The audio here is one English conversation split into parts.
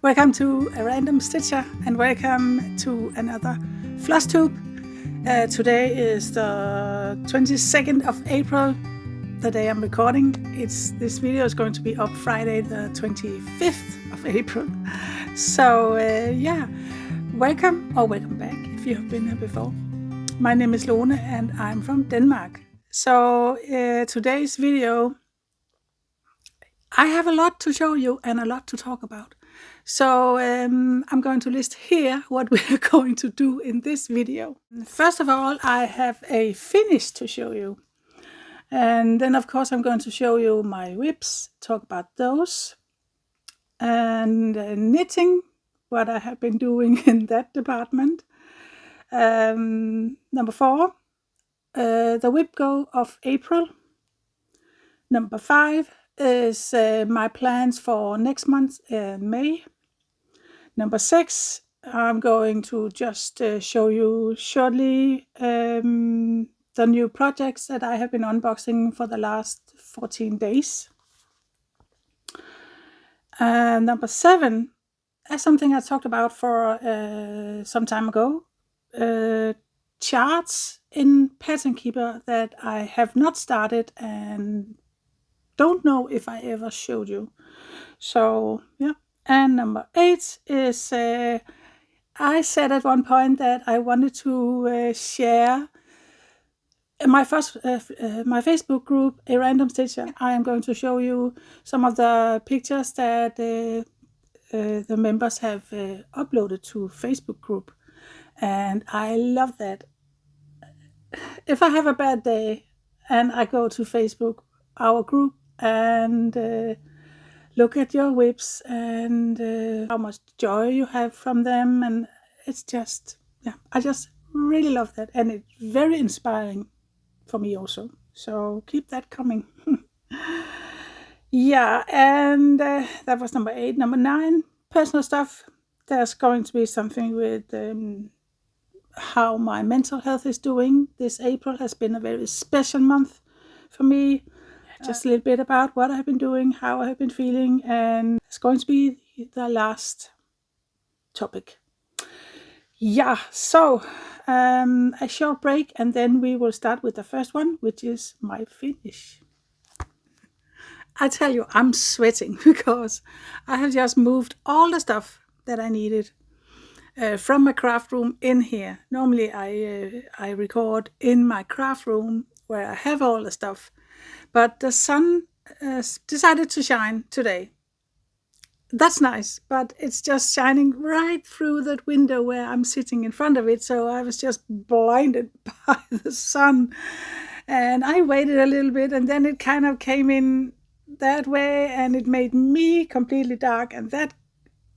Welcome to a random stitcher and welcome to another FLOSSTUBE. Today is the 22nd of April, the day I'm recording. This video is going to be up Friday the 25th of April. So yeah, welcome or welcome back if you have been here before. My name is Lone and I'm from Denmark. So today's video, I have a lot to show you and a lot to talk about. So I'm going to list here what we are going to do in this video. First of all, I have a finish to show you. And then of course I'm going to show you my whips, talk about those. And knitting, what I have been doing in that department. Number 4, the whip go of April. Number 5 is my plans for next month, May. Number 6, I'm going to just show you shortly the new projects that I have been unboxing for the last 14 days. Number 7, as something I talked about for some time ago, charts in Pattern Keeper that I have not started and don't know if I ever showed you. So yeah. And number 8 is I said at one point that I wanted to share my Facebook group, A Random Stitcher. I am going to show you some of the pictures that the members have uploaded to Facebook group, and I love that. If I have a bad day and I go to Facebook, our group, and look at your whips and how much joy you have from them, and it's just, yeah, I just really love that, and it's very inspiring for me also, so keep that coming. Yeah, and that was number 8. Number 9, personal stuff. There's going to be something with how my mental health is doing. This April has been a very special month for me. Just a little bit about what I've been doing, how I have been feeling, and it's going to be the last topic. Yeah, so a short break and then we will start with the first one, which is my finish. I tell you, I'm sweating because I have just moved all the stuff that I needed from my craft room in here. Normally I record in my craft room where I have all the stuff. But the sun decided to shine today. That's nice, but it's just shining right through that window where I'm sitting in front of it. So I was just blinded by the sun. And I waited a little bit and then it kind of came in that way and it made me completely dark and that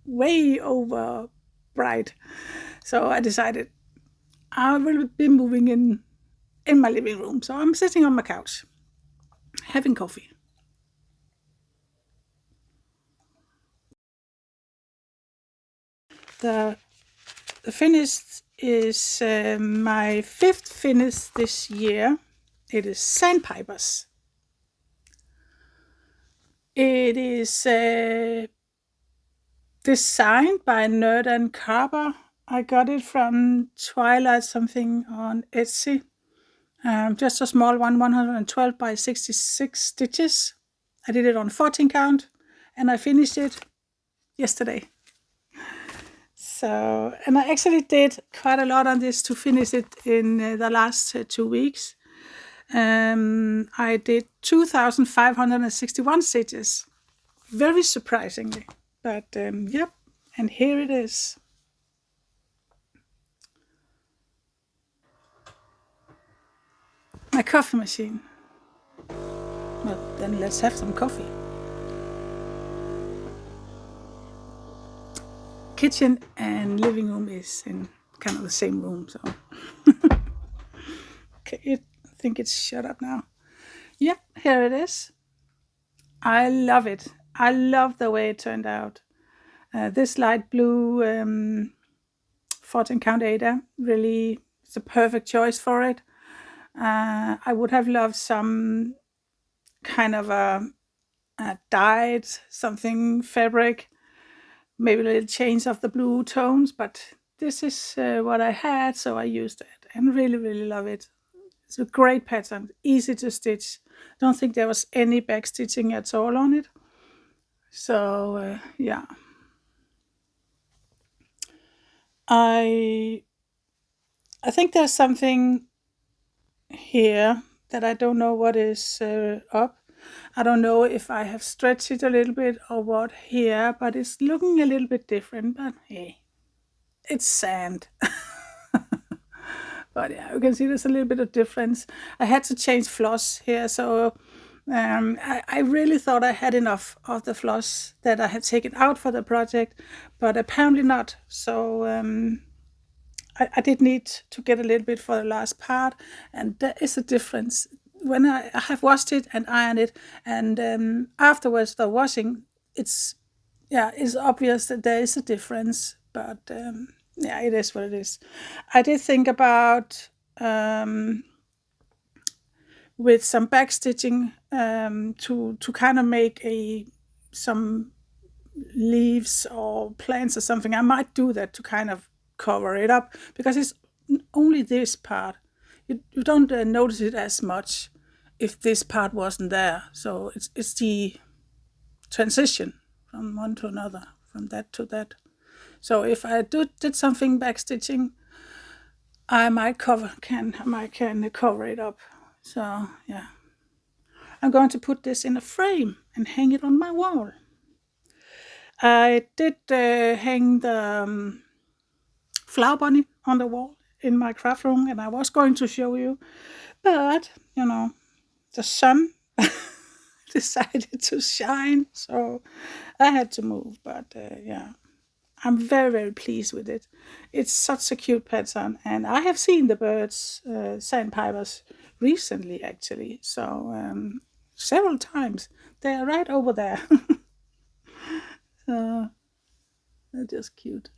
way over bright. So I decided I will be moving in my living room. So I'm sitting on my couch having coffee. The finish is my 5th finish this year. It is Sandpipers. It is designed by Nerd and Carver. I got it from Twilight something on Etsy. Just a small one, 112 by 66 stitches. I did it on 14 count and I finished it yesterday. So, and I actually did quite a lot on this to finish it in the last 2 weeks. I did 2,561 stitches. Very surprisingly. But yep, and here it is. My coffee machine. Well, then let's have some coffee. Kitchen and living room is in kind of the same room, so okay, I think it's shut up now. Yeah, here it is. I love it. I love the way it turned out. This light blue 14 count Ada really is a perfect choice for it. I would have loved some kind of a dyed something fabric, maybe a little change of the blue tones, but this is what I had, so I used it and really, really love it. It's a great pattern, easy to stitch. Don't think there was any back stitching at all on it. So yeah, I think there's something here that I don't know what is up. I don't know if I have stretched it a little bit or what here, but it's looking a little bit different. But hey, it's sand. But yeah, you can see there's a little bit of difference. I had to change floss here, so I really thought I had enough of the floss that I had taken out for the project, but apparently not. So I did need to get a little bit for the last part, and there is a difference. When I have washed it and ironed it, and afterwards the washing, it's obvious that there is a difference, but yeah, it is what it is. I did think about with some back stitching to kind of make some leaves or plants or something. I might do that to kind of cover it up, because it's only this part. You don't notice it as much if this part wasn't there. So it's the transition from one to another, from that to that. So if I did something back stitching, I might can cover it up. So yeah, I'm going to put this in a frame and hang it on my wall. I did hang the flower bunny on the wall in my craft room, and I was going to show you, but you know, the sun decided to shine, so I had to move. But yeah, I'm very, very pleased with it. It's such a cute pattern, and I have seen the birds, Sandpipers, recently actually, so several times. They are right over there. So they're just cute.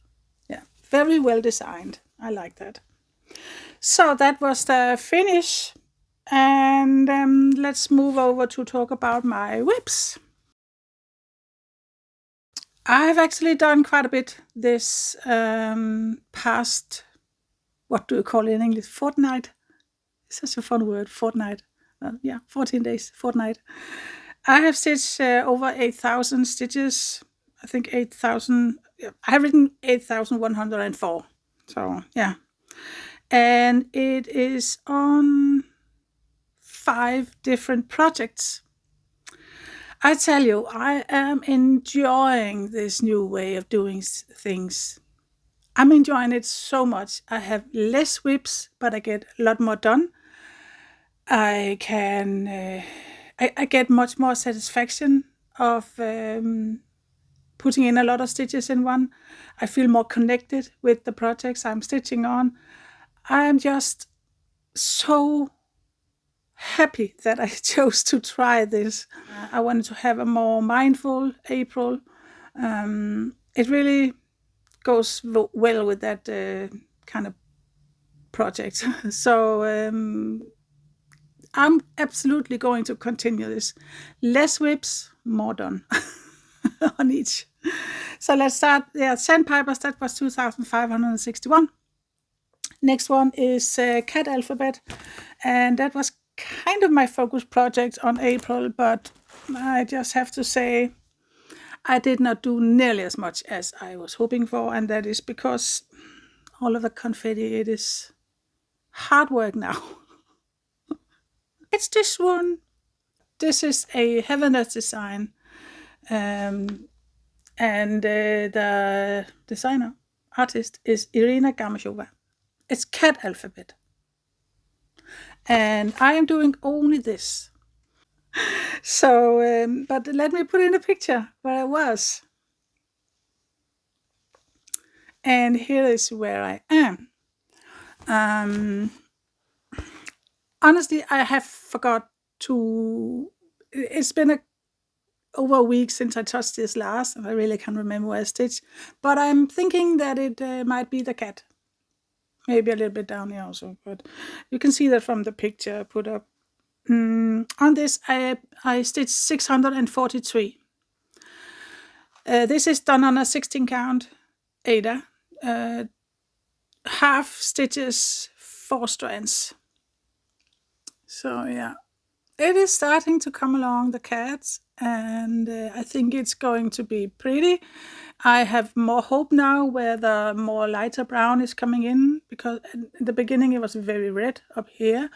Yeah, very well designed. I like that. So that was the finish, and let's move over to talk about my whips. I've actually done quite a bit this past, what do you call it in English? Fortnite. It's such a fun word, fortnight. Yeah, 14 days, fortnight. I have stitched over 8,000 stitches. I think 8,000. I have written 8,104. So yeah, and it is on 5 different projects. I tell you, I am enjoying this new way of doing things. I'm enjoying it so much. I have less whips, but I get a lot more done. I can, I get much more satisfaction of putting in a lot of stitches in one. I feel more connected with the projects I'm stitching on. I'm just so happy that I chose to try this. I wanted to have a more mindful April. It really goes well with that kind of project. So I'm absolutely going to continue this. Less whips, more done on each. So let's start. Yeah, Sandpipers, that was 2,561. Next one is Cat Alphabet, and that was kind of my focus project on April, but I just have to say I did not do nearly as much as I was hoping for, and that is because all of the confetti, it is hard work now. It's this one. This is a Heaveness design, and the designer, artist is Irina Gamashova. It's Cat Alphabet. And I am doing only this. So, but let me put in a picture where I was. And here is where I am. Honestly, I have forgot to. It's been over a week since I touched this last, and I really can't remember where I stitched. But I'm thinking that it might be the cat. Maybe a little bit down here also, but you can see that from the picture I put up. On this, I stitched 643. This is done on a 16 count Ada. Half stitches, 4 strands. So yeah, it is starting to come along, the cats, and I think it's going to be pretty. I have more hope now where the more lighter brown is coming in, because in the beginning it was very red up here,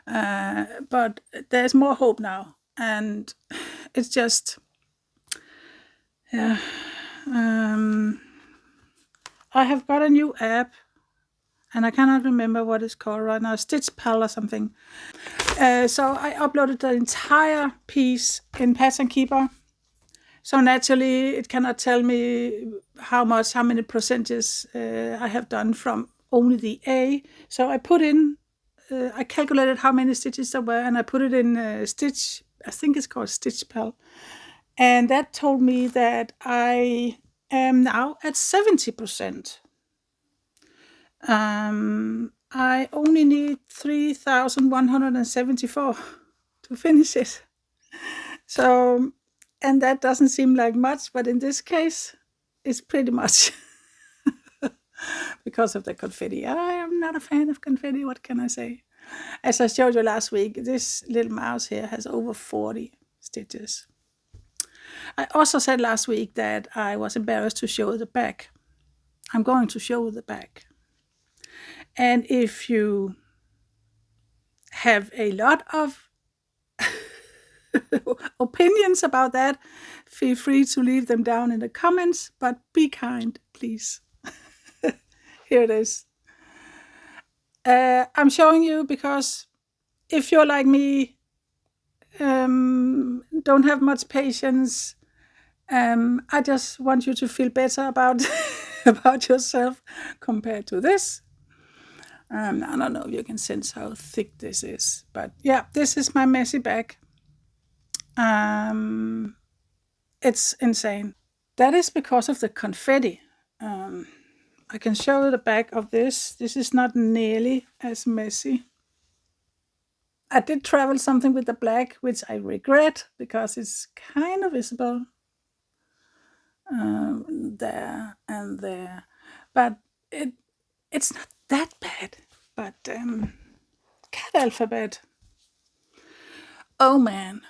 but there's more hope now, and it's just, yeah. I have got a new app, and I cannot remember what it's called right now, Stitch Pal or something. So I uploaded the entire piece in Pattern Keeper. So naturally, it cannot tell me how many percentages I have done from only the A. So I put in, I calculated how many stitches there were, and I put it in Stitch, I think it's called Stitch Pal. And that told me that I am now at 70%. I only need 3,174 to finish it. So, and that doesn't seem like much, but in this case, it's pretty much because of the confetti. I am not a fan of confetti, what can I say? As I showed you last week, this little mouse here has over 40 stitches. I also said last week that I was embarrassed to show the back. I'm going to show the back. And if you have a lot of opinions about that, feel free to leave them down in the comments, but be kind, please. Here it is. I'm showing you because if you're like me, don't have much patience, I just want you to feel better about about yourself compared to this. I don't know if you can sense how thick this is, but yeah, this is my messy bag. It's insane. That is because of the confetti. I can show you the back of this. This is not nearly as messy. I did travel something with the black, which I regret because it's kind of visible there and there. But it's not that bad. But cat alphabet. Oh man,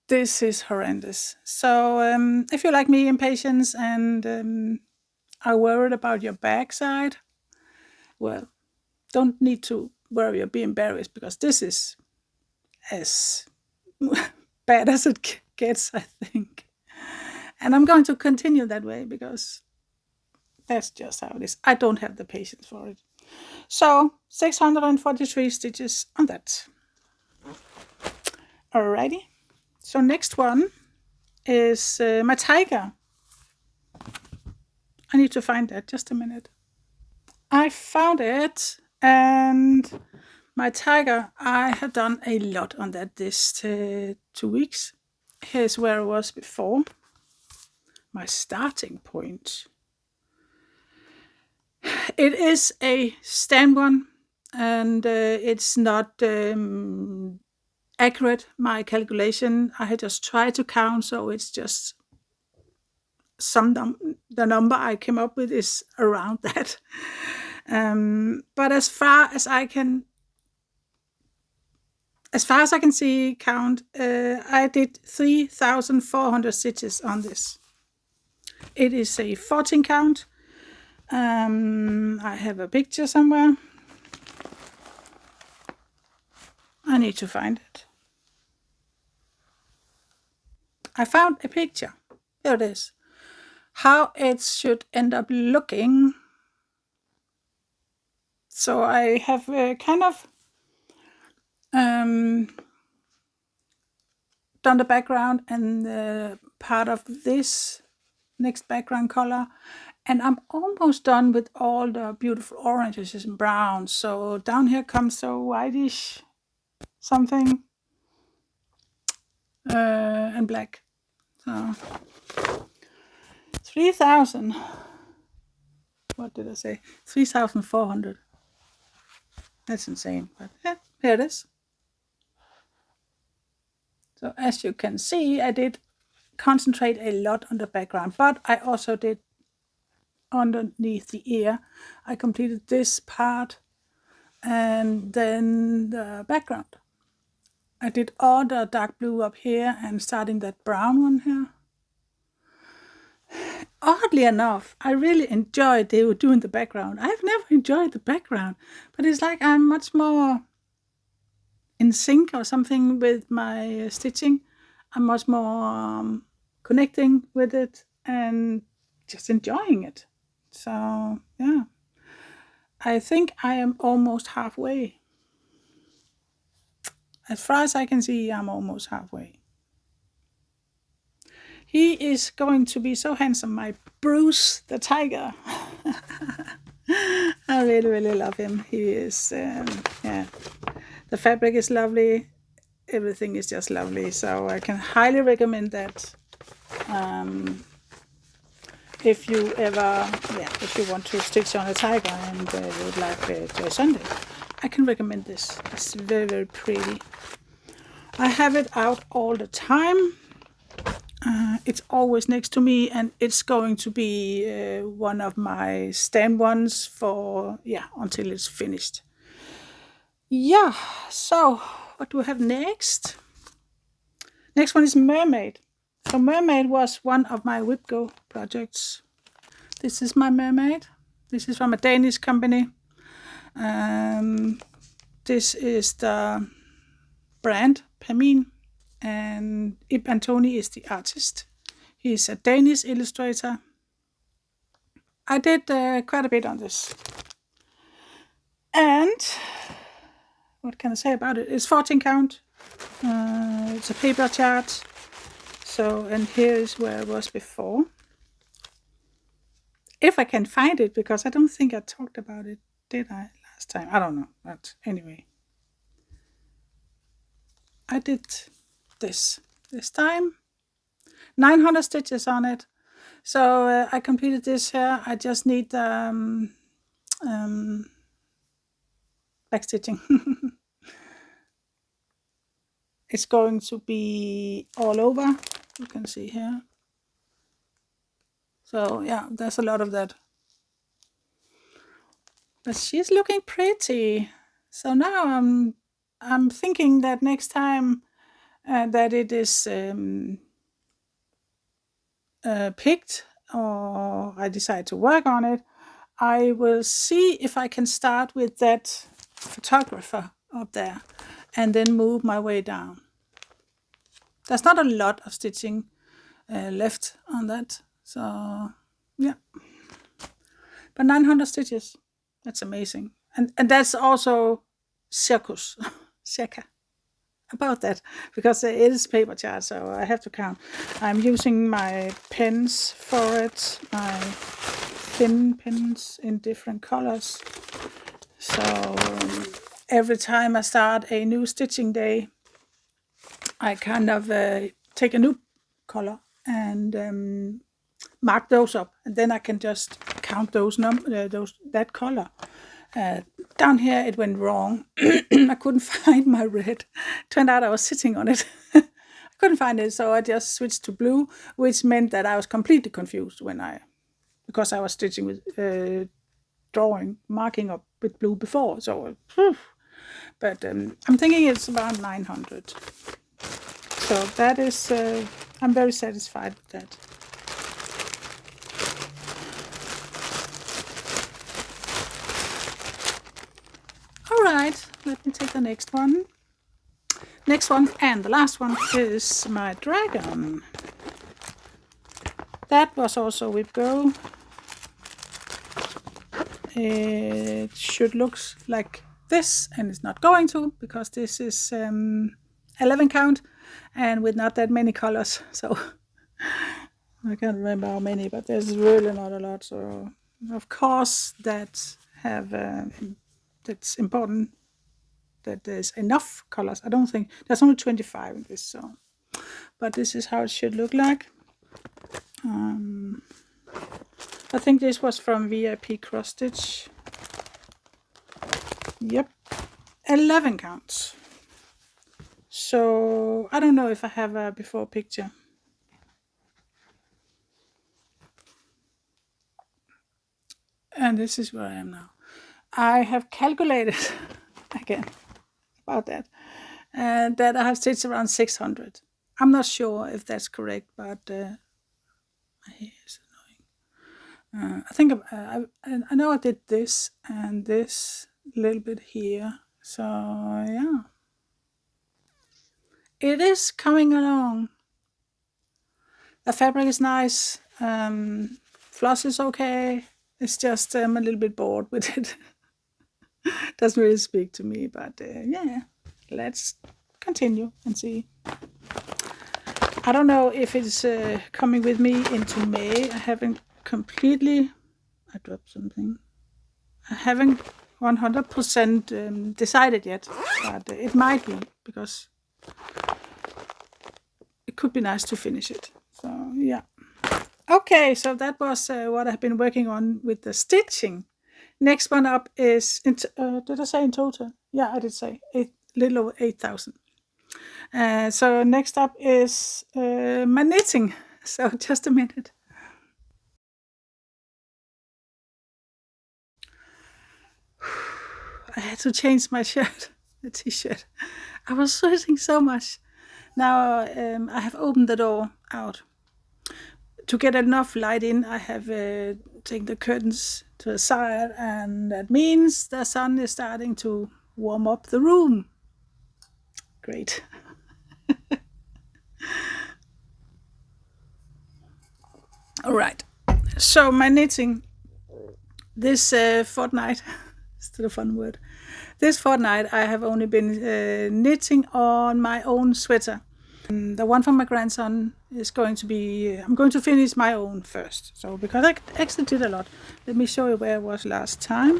this is horrendous. So if you're like me, impatient and are worried about your backside, well, don't need to worry or be embarrassed because this is as bad as it gets, I think. And I'm going to continue that way because that's just how it is. I don't have the patience for it. So 643 stitches on that. Alrighty. So next one is my tiger. I need to find that, just a minute. I found it, and my tiger, I have done a lot on that this 2 weeks. Here's where I was before. My starting point. It is a stand one, and it's not accurate, my calculation. I had just tried to count, so it's just the number I came up with is around that. But as far as I can see count, I did 3,400 stitches on this. It is a 14 count. I have a picture somewhere. I need to find it. I found a picture. There it is. How it should end up looking. So I have kind of done the background and part of this next background color, and I'm almost done with all the beautiful oranges and browns. So down here comes the whitish something and black. So 3,000. What did I say? 3,400. That's insane, but yeah, here it is. So as you can see, I did concentrate a lot on the background, but I also did underneath the ear. I completed this part and then the background. I did all the dark blue up here and starting that brown one here. Oddly enough, I really enjoyed doing the background. I've never enjoyed the background, but it's like I'm much more in sync or something with my stitching. I'm much more connecting with it and just enjoying it. So, yeah. I think I am almost halfway. As far as I can see, I'm almost halfway. He is going to be so handsome, my Bruce the tiger. I really, really love him. He is, yeah. The fabric is lovely. Everything is just lovely. So I can highly recommend that. If you want to stitch on a tiger and you would like Joy Sunday, I can recommend this. It's very, very pretty. I have it out all the time. It's always next to me, and it's going to be one of my stand ones for, until it's finished. Yeah, so what do we have next? Next one is Mermaid. So Mermaid was one of my WhipGo projects. This is my mermaid. This is from a Danish company. This is the brand Pamin, and Ib Antoni is the artist. He's a Danish illustrator. I did quite a bit on this. And what can I say about it? It's 14 count. It's a paper chart. So, and here is where it was before. If I can find it, because I don't think I talked about it, did I, last time? I don't know, but anyway. I did this time. 900 stitches on it. So I completed this here. I just need back stitching. It's going to be all over. You can see here. So yeah, there's a lot of that. But she's looking pretty. So now I'm thinking that next time that it is picked, or I decide to work on it, I will see if I can start with that photographer up there and then move my way down. There's not a lot of stitching left on that, so yeah. But 900 stitches, that's amazing. And that's also circa about that, because it is paper chart, so I have to count. I'm using my pens for it, my thin pens in different colors. So every time I start a new stitching day, I kind of take a new color and mark those up, and then I can just count that color. Down here it went wrong. I couldn't find my red. Turned out I was sitting on it. I couldn't find it, so I just switched to blue, which meant that I was completely confused because I was stitching with marking up with blue before. So, but I'm thinking it's about 900. So that is, I'm very satisfied with that. Alright, let me take the next one. Next one, and the last one, is my dragon. That was also WhipGo. It should look like this, and it's not going to, because this is 11 count, and with not that many colors, so I can't remember how many, but there's really not a lot. So of course that's important, that there's enough colors. I don't think there's only 25 in this, so but this is how it should look like. I think this was from VIP Cross Stitch. Yep, 11 counts. So I don't know if I have a before picture. And this is where I am now. I have calculated again about that, and that I have stitched around 600. I'm not sure if that's correct, but my hair is annoying. I think I know I did this and this a little bit here. So yeah, it is coming along. The fabric is nice. Floss is okay. It's just I'm a little bit bored with it. Doesn't really speak to me, but yeah, let's continue and see. I don't know if it's coming with me into May. I haven't completely. I dropped something. I haven't 100% decided yet, but it might be because it could be nice to finish it. So yeah. Okay, so that was what I've been working on with the stitching. Next one up is, did I say in total? Yeah, I did say a little over 8,000. So next up is my knitting. So just a minute. I had to change my shirt, the t-shirt. I was sweating so much. Now I have opened the door out. To get enough light in, I have taken the curtains to the side, and that means the sun is starting to warm up the room. Great. All right. So my knitting, this fortnight, still a fun word. This fortnight I have only been knitting on my own sweater. The one for my grandson is going to be, I'm going to finish my own first. So because I actually did a lot. Let me show you where I was last time.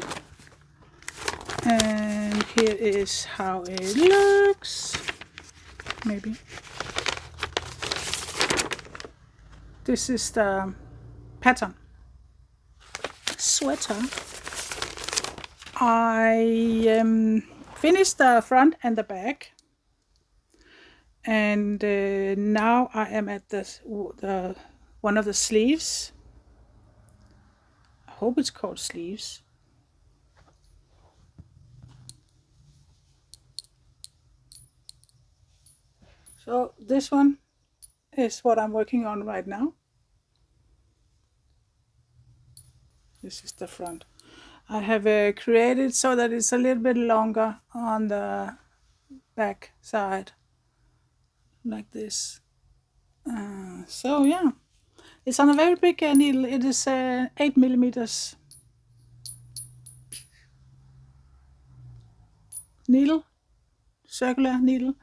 And here is how it looks. Maybe. This is the pattern. Sweater. I finished the front and the back. And now I am at the one of the sleeves. I hope it's called sleeves. So this one is what I'm working on right now. This is the front. I have created so that it's a little bit longer on the back side, like this. So yeah, it's on a very big needle. It is 8 millimeters needle, circular needle,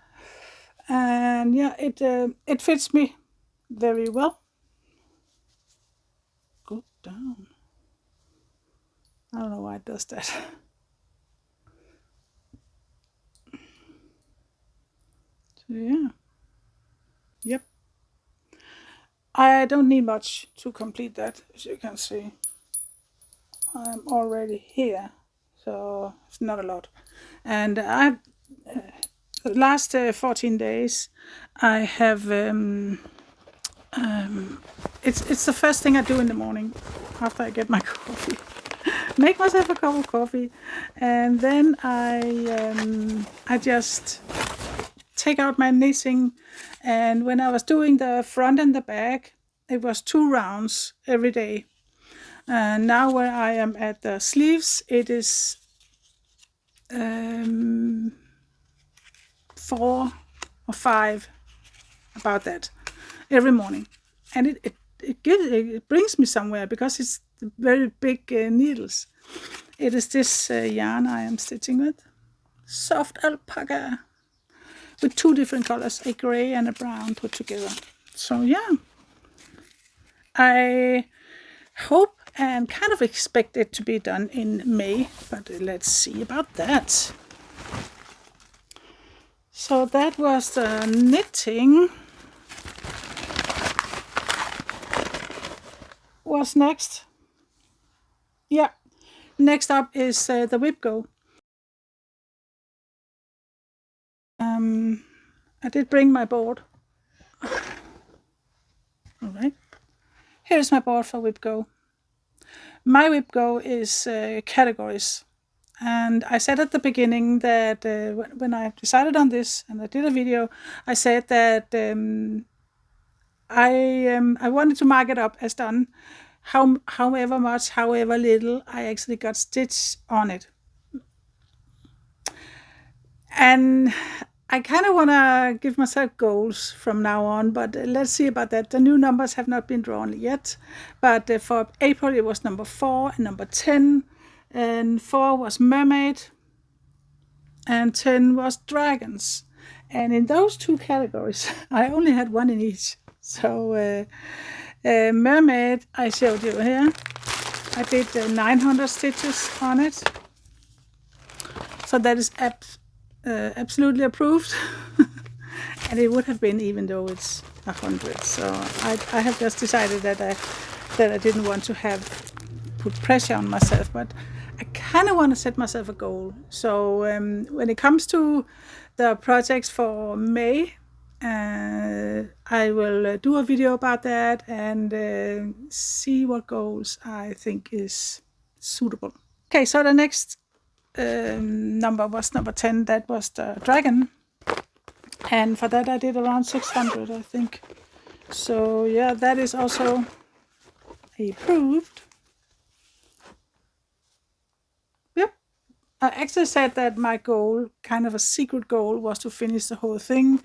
and yeah, it fits me very well. Go down. I don't know why it does that. So yeah. Yep. I don't need much to complete that, as you can see. I'm already here, so it's not a lot. And the last 14 days, I have. It's the first thing I do in the morning after I get my coffee. Make myself a cup of coffee, and then I just take out my knitting. And when I was doing the front and the back, it was 2 rounds every day. And now where I am at the sleeves, it is 4 or 5, about that, every morning. And it brings me somewhere because it's very big needles. It is this yarn I am stitching with, soft alpaca, with 2 different colors, a gray and a brown put together. So yeah, I hope and kind of expect it to be done in May, but let's see about that. So that was the knitting. What's next? Yeah, next up is the whip go. I did bring my board. All right, here's my board for whip go. My whip go is categories. And I said at the beginning that when I decided on this and I did a video, I said that I wanted to mark it up as done, however much, however little I actually got stitch on it. And I kind of want to give myself goals from now on, but let's see about that. The new numbers have not been drawn yet, but for April it was number 4 and number 10, and 4 was mermaid and 10 was dragons. And in those two categories, I only had one in each. So mermaid, I showed you here. I did 900 stitches on it. So that is absolutely approved. And it would have been even though it's 100. So I have just decided that I didn't want to put pressure on myself, but I kind of want to set myself a goal. So when it comes to the projects for May, I will do a video about that and see what goals I think is suitable. Okay, so the next number was number 10. That was the dragon. And for that I did around 600, I think. So yeah, that is also approved. Yep. I actually said that my goal, kind of a secret goal, was to finish the whole thing.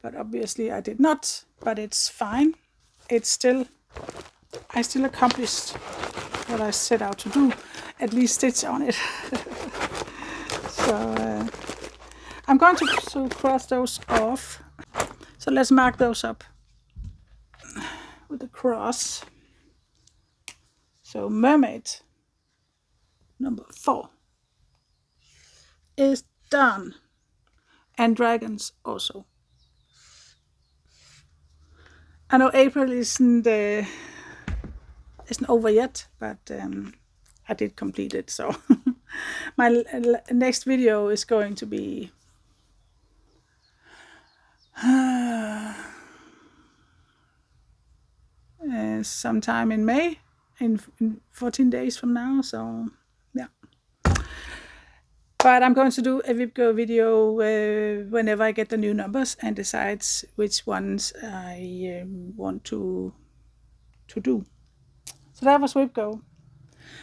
But obviously I did not. But it's fine. I still accomplished what I set out to do. At least stitch on it. So I'm going to cross those off. So let's mark those up with a cross. So mermaid number 4 is done, and dragons also. I know April isn't over yet, but I did complete it. So my next video is going to be sometime in May, in 14 days from now. So yeah, but I'm going to do a VIPGO video whenever I get the new numbers and decides which ones I want to do. So that was VIPGO.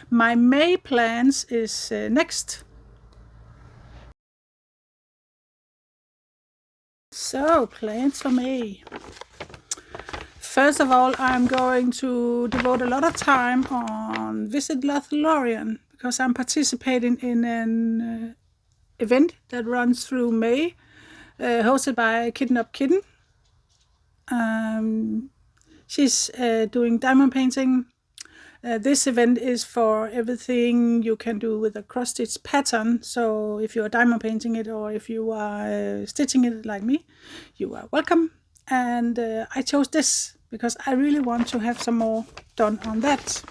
My May plans is next. So plans for May. First of all, I'm going to devote a lot of time on Visit Lothlorien because I'm participating in an event that runs through May, hosted by Kitten Up Kitten. She's doing diamond painting. This event is for everything you can do with a cross-stitch pattern. So if you are diamond painting it or if you are stitching it like me, you are welcome. And I chose this because I really want to have some more done on that.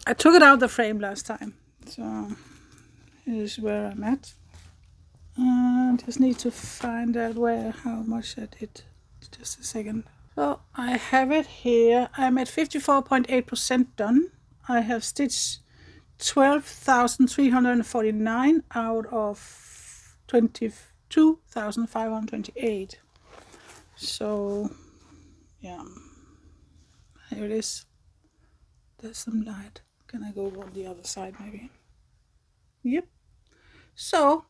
I took it out of the frame last time, so here's where I'm at. I just need to find out how much I did. Just a second. So I have it here. I'm at 54.8% done. I have stitched 12,349 out of 22,528. So yeah, here it is. There's some light. Can I go on the other side maybe? Yep. So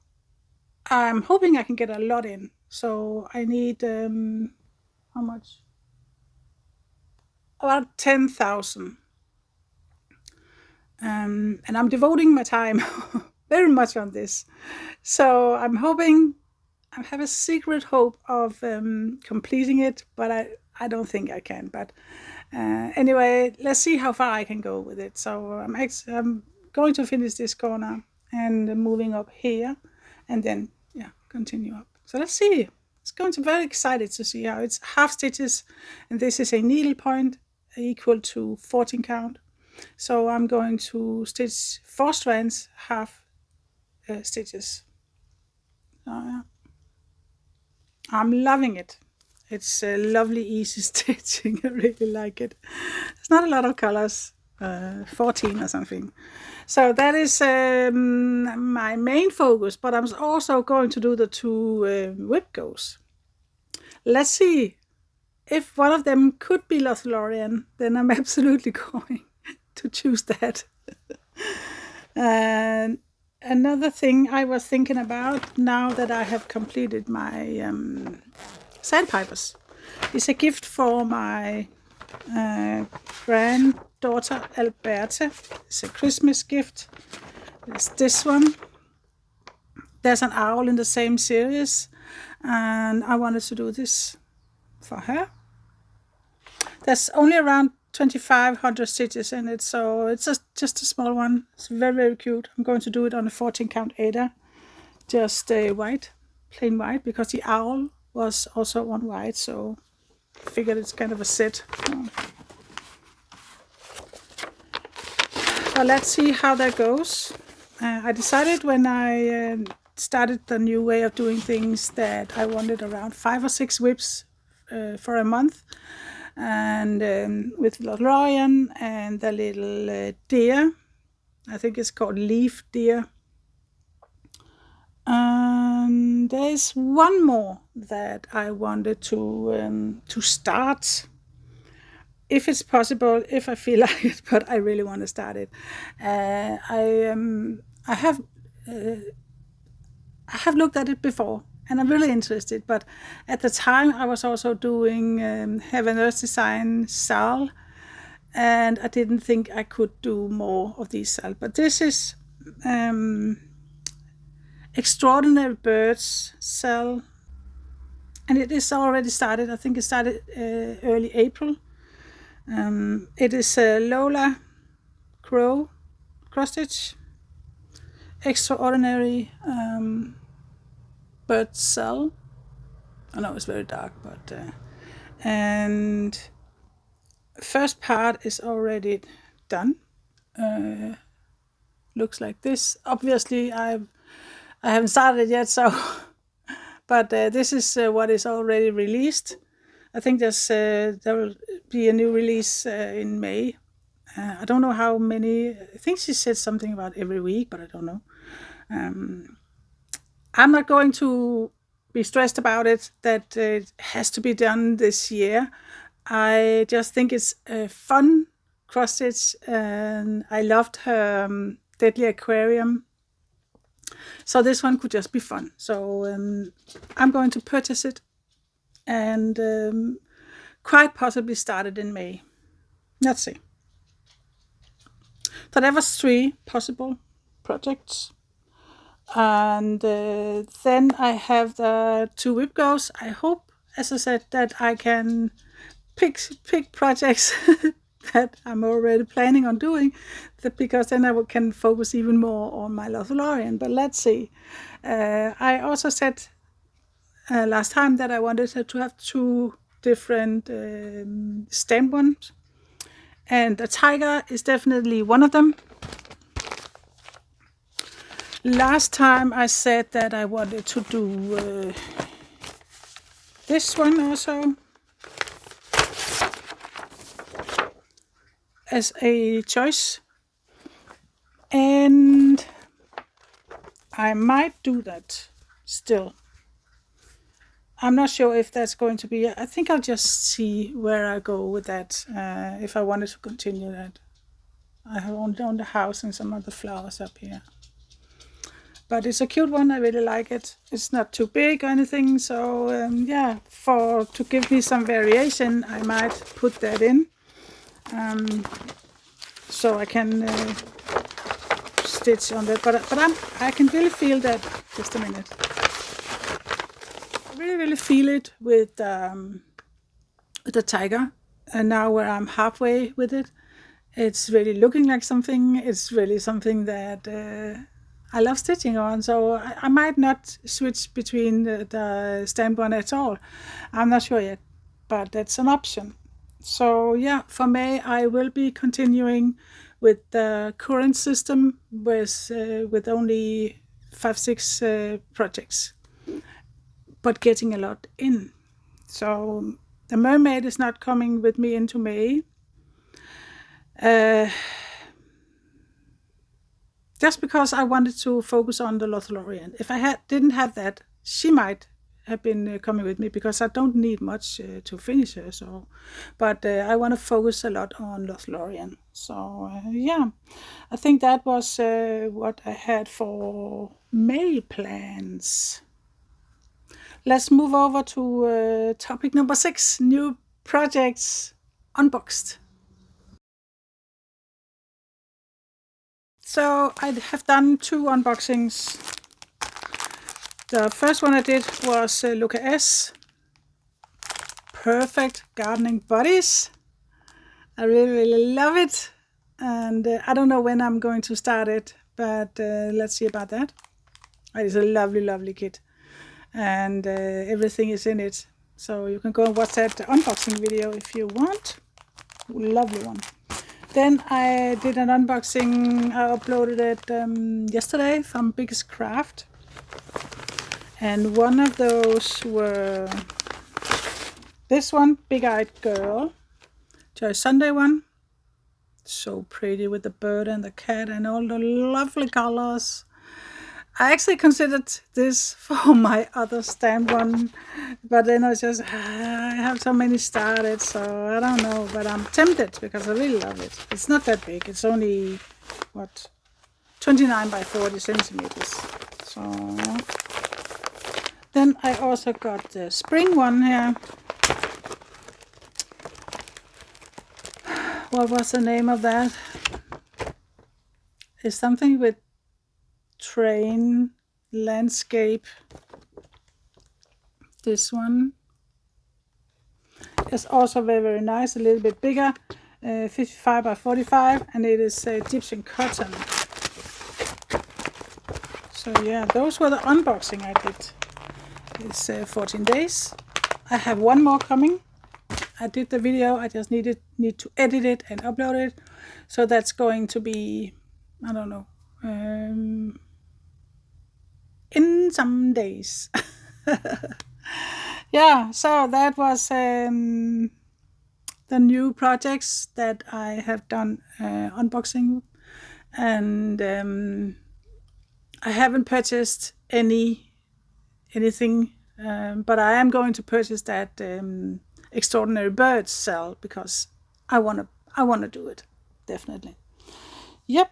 I'm hoping I can get a lot in. So I need how much? About 10,000. And I'm devoting my time very much on this. So I'm hoping, I have a secret hope of completing it, but I don't think I can. But anyway, let's see how far I can go with it. So I'm going to finish this corner and moving up here, and then yeah, continue up. So let's see. It's going to be very excited to see how it's half stitches, and this is a needle point equal to 14 count. So I'm going to stitch 4 strands, half stitches. So, yeah. I'm loving it. It's lovely, easy stitching. I really like it. There's not a lot of colors, 14 or something. So that is my main focus, but I'm also going to do the 2 whip goes. Let's see. If one of them could be Lothlorien, then I'm absolutely going to choose that. And another thing I was thinking about now that I have completed my Sandpipers is a gift for my granddaughter Alberta. It's a Christmas gift. It's this one. There's an owl in the same series, and I wanted to do this for her. There's only around 2,500 stitches in it, so it's just a small one. It's very, very cute. I'm going to do it on a 14 count Ada, just white, plain white, because the owl was also on white, so I figured it's kind of a set. But let's see how that goes. I decided when I started the new way of doing things that I wanted around 5 or 6 whips for a month. And with Lothlorien and the little deer, I think it's called leaf deer. And there's one more that I wanted to start, if it's possible, if I feel like it, but I really want to start it. I have looked at it before, and I'm really interested, but at the time I was also doing Heaven Earth Design Sal, and I didn't think I could do more of these Sal. But this is Extraordinary Birds Sal, and it is already started. I think it started early April. It is a Lola Crow cross stitch, Extraordinary Bird Cell. I know it's very dark, but and first part is already done. Looks like this. Obviously, I haven't started it yet, so but this is what is already released. I think there will be a new release in May. I don't know how many. I think she said something about every week, but I don't know. I'm not going to be stressed about it, that it has to be done this year. I just think it's a fun cross stitch, and I loved her Deadly Aquarium. So this one could just be fun. So I'm going to purchase it and quite possibly start it in May. Let's see. So that was 3 possible projects. And then I have the 2 whip goes. I hope, as I said, that I can pick projects that I'm already planning on doing, because then I can focus even more on my Lothlorien. But let's see. I also said last time that I wanted to have 2 different stamp ones, and the tiger is definitely one of them. Last time I said that I wanted to do this one also as a choice, and I might do that still. I'm not sure if that's going to be. I think I'll just see where I go with that, if I wanted to continue that. I have on the house and some other flowers up here. But it's a cute one. I really like it. It's not too big or anything. So yeah, to give me some variation, I might put that in. So I can stitch on that. But I can really feel that. Just a minute. I really feel it with the tiger. And now where I'm halfway with it, it's really looking like something. It's really something that I love stitching on, so I might not switch between the stamp one at all. I'm not sure yet, but that's an option. So yeah, for May I will be continuing with the current system with only 5-6 projects, but getting a lot in. So the mermaid is not coming with me into May. Just because I wanted to focus on the Lothlorien. If I didn't have that, she might have been coming with me, because I don't need much to finish her. So, but I want to focus a lot on Lothlorien. So yeah, I think that was what I had for May plans. Let's move over to topic number 6, new projects unboxed. So I have done 2 unboxings. The first one I did was Luca S. Perfect gardening buddies. I really love it. And I don't know when I'm going to start it, but let's see about that. It is a lovely kit. And everything is in it. So you can go and watch that unboxing video if you want. Lovely one. Then I did an unboxing. I uploaded it yesterday from Biggest Craft. And one of those were this one, Big Eyed Girl. Joy Sunday one. So pretty with the bird and the cat and all the lovely colors. I actually considered this for my other stand one, but then I was just, I have so many started, so I don't know, but I'm tempted because I really love it. It's not that big. It's only, what, 29 by 40 centimeters. So, yeah. Then I also got the spring one here. What was the name of that? It's something with train, landscape. This one is also very nice, a little bit bigger, 55 by 45, and it is Egyptian cotton. So yeah, those were the unboxing I did. It's 14 days. I have one more coming. I did the video, I just need to edit it and upload it. So that's going to be, I don't know, in some days. Yeah, so that was the new projects that I have done unboxing. And I haven't purchased anything, but I am going to purchase that Extraordinary Birds cell, because I want to do it, definitely. Yep.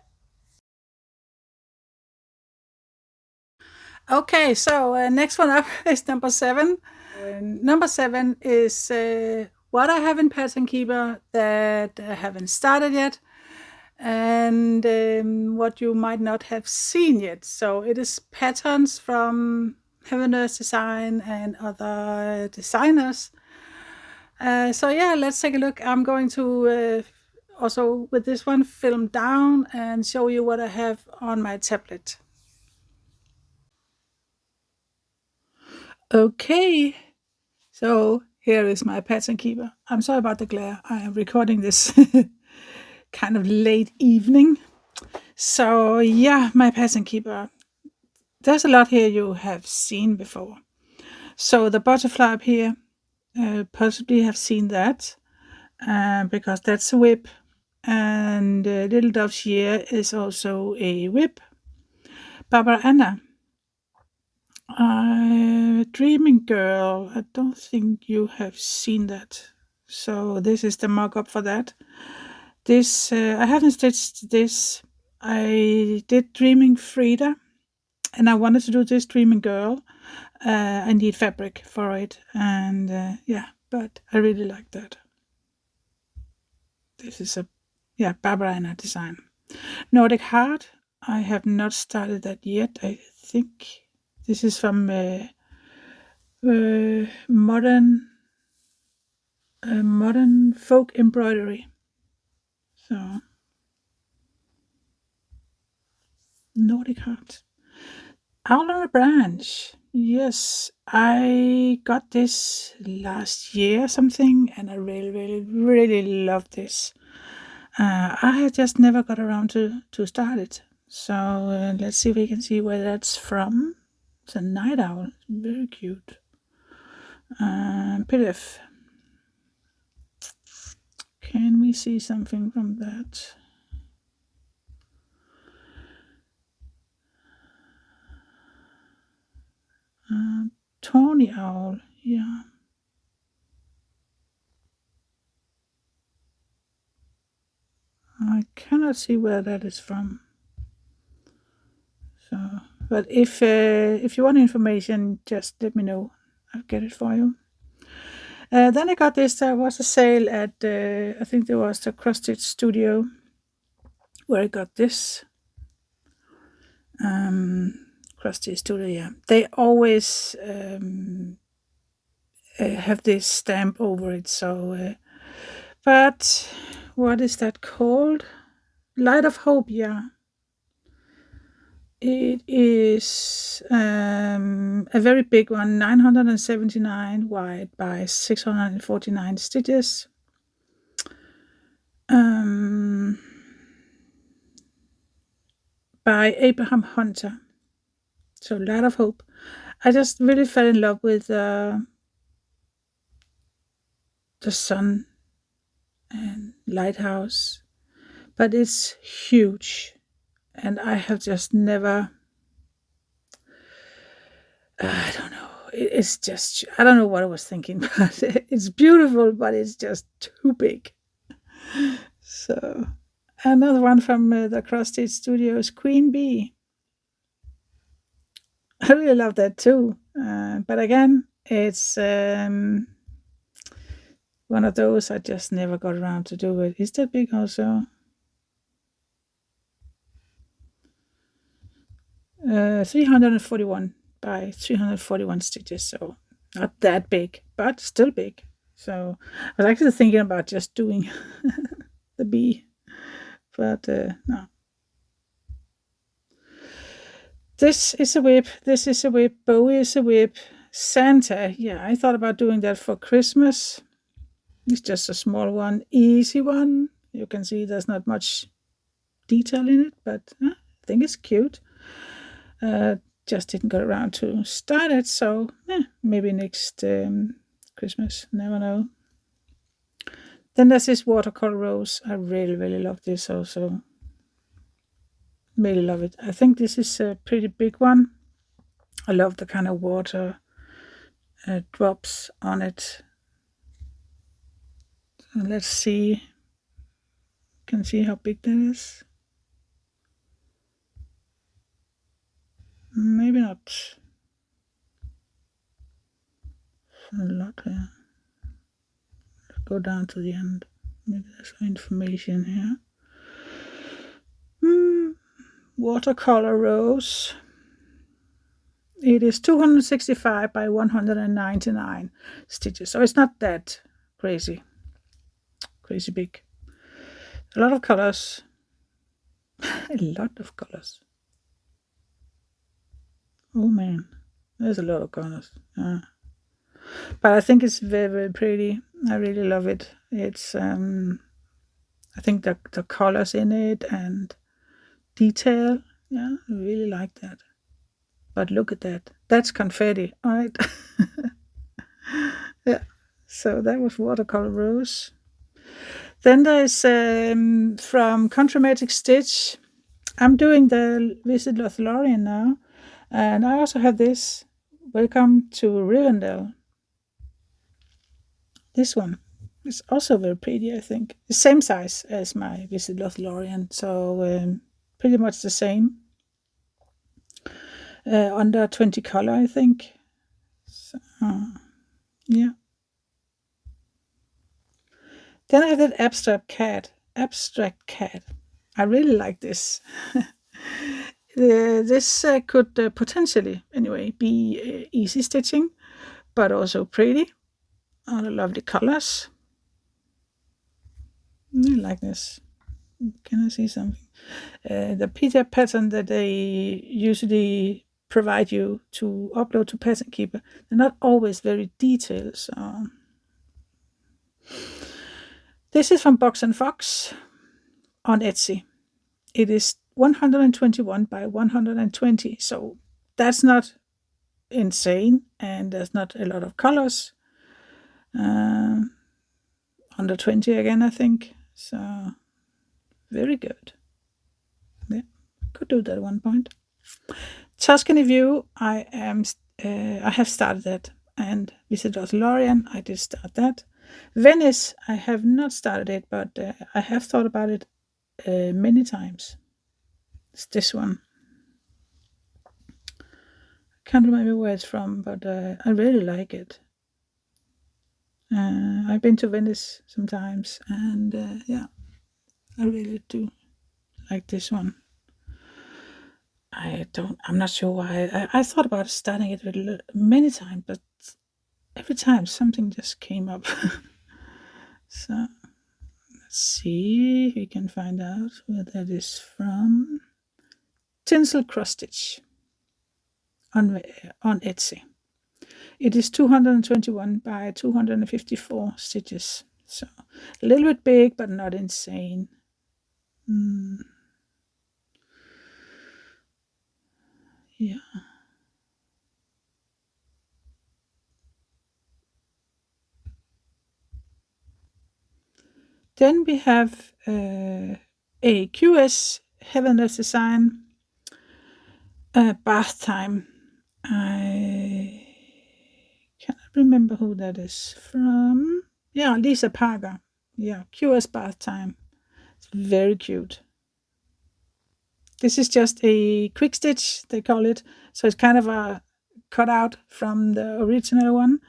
Okay, so next one up is number 7. Number 7 is what I have in Pattern Keeper that I haven't started yet, and what you might not have seen yet. So it is patterns from Heaven Earth Design and other designers. So yeah, let's take a look. I'm going to also with this one film down and show you what I have on my tablet. Okay, so here is my Pattern Keeper. I'm sorry about the glare. I am recording this kind of late evening. So yeah, my Pattern Keeper. There's a lot here you have seen before. So the butterfly up here, possibly have seen that, because that's a whip. And Little Dove's Year is also a whip. Barbara Anna. Dreaming Girl. I don't think you have seen that. So this is the mock-up for that. This, I haven't stitched this. I did Dreaming Frida, and I wanted to do this Dreaming Girl. I need fabric for it, and yeah, but I really like that. This is a, yeah, Barbara Anna design. Nordic Heart, I have not started that yet. I think this is from modern folk embroidery. So Nordic Heart. Owl on a Branch. Yes, I got this last year something, and I really love this. I had just never got around to start it. So let's see if we can see where that's from. It's a night owl. Very cute. PDF. Can we see something from that? Tawny owl, yeah. I cannot see where that is from. So, but if you want information, just let me know. I'll get it for you. Then I got this. There was a sale at I think there was the CrossStitch Studio where I got this. CrossStitch Studio, yeah. They always have this stamp over it. So, but what is that called? Light of Hope, yeah. It is a very big one, 979 wide by 649 stitches. By Abraham Hunter. So, Light of Hope. I just really fell in love with the sun and lighthouse, but it's huge, and I have just never. I don't know. It's just, I don't know what I was thinking, but it's beautiful, but it's just too big. So, another one from the CrossStitch Studios, Queen Bee. I really love that too. But again, it's one of those I just never got around to do it. Is that big also? 341 by 341 stitches, so not that big, but still big. So I was actually thinking about just doing the bee, but no. This is a whip, this is a whip, Bowie is a whip, Santa, yeah, I thought about doing that for Christmas. It's just a small one, easy one. You can see there's not much detail in it, but I think it's cute. Just didn't get around to start it, so maybe next Christmas, never know. Then there's this watercolor rose. I really, really love this also. Really love it. I think this is a pretty big one. I love the kind of water drops on it. So let's see. You can see how big that is. Maybe not a lot here. Let's go down to the end. Maybe there's information here. Watercolor rose. It is 265 by 199 stitches, so it's not that crazy big. A lot of colors. A lot of colors. Oh man, there's a lot of colors. But I think it's very, very pretty. I really love it. It's I think the colors in it and detail, yeah, I really like that. But look at that. That's confetti, right? Yeah. So that was watercolor rose. Then there's from Country Magic Stitch. I'm doing the Visit Lothlorien now, and I also have this. Welcome to Rivendell. This one is also very pretty, I think. The same size as my Visit Lothlorien, so pretty much the same. Under 20 color, I think. So, yeah. Then I have that abstract cat. I really like this. This could potentially, anyway, be easy stitching, but also pretty. All the lovely colors. I like this. Can I see something? The PDF pattern that they usually provide you to upload to Pattern Keeper, they're not always very detailed. So this is from Box and Fox on Etsy. It is 121 by 120, so that's not insane, and there's not a lot of colors, Under 20 again, I think. So very good. Yeah, could do that at one point. Tuscany View, I have started that, and Visit Lorien, I did start that. Venice, I have not started it, but I have thought about it many times. It's this one. Can't remember where it's from, but I really like it. I've been to Venice sometimes, and yeah, I really do like this one. I'm not sure why. I thought about starting it with many times, but every time something just came up. So let's see if we can find out where that is from. Tinsel cross stitch on Etsy. It is 221 by 254 stitches. So a little bit big, but not insane. Yeah. Then we have a QS Heavenless Design Bath Time. I cannot remember who that is from. Yeah, Lisa Parker. Yeah, QS Bath Time. It's very cute. This is just a quick stitch, they call it. So it's kind of a cutout from the original one.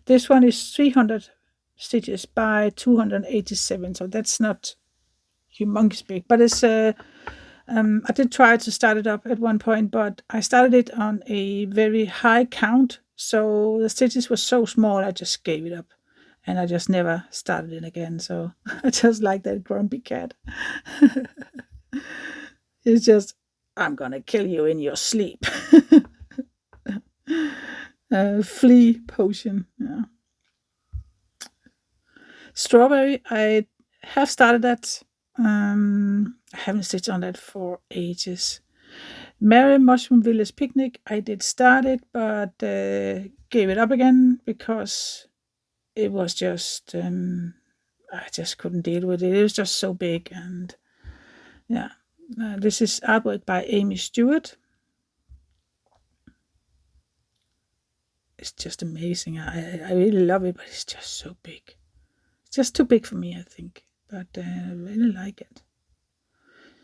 This one is 300 stitches by 287. So that's not humongous big, but it's I did try to start it up at one point, but I started it on a very high count, so the stitches were so small I just gave it up, and I just never started it again. So I just like that grumpy cat. It's just, I'm gonna kill you in your sleep. Flea potion. Yeah. Strawberry, I have started that. I haven't stitched on that for ages. Merry Mushroom Village Picnic, I did start it, but gave it up again because it was just, I just couldn't deal with it. It was just so big, and yeah. This is artwork by Amy Stewart. It's just amazing. I really love it, but it's just so big. It's just too big for me, I think, but I really like it.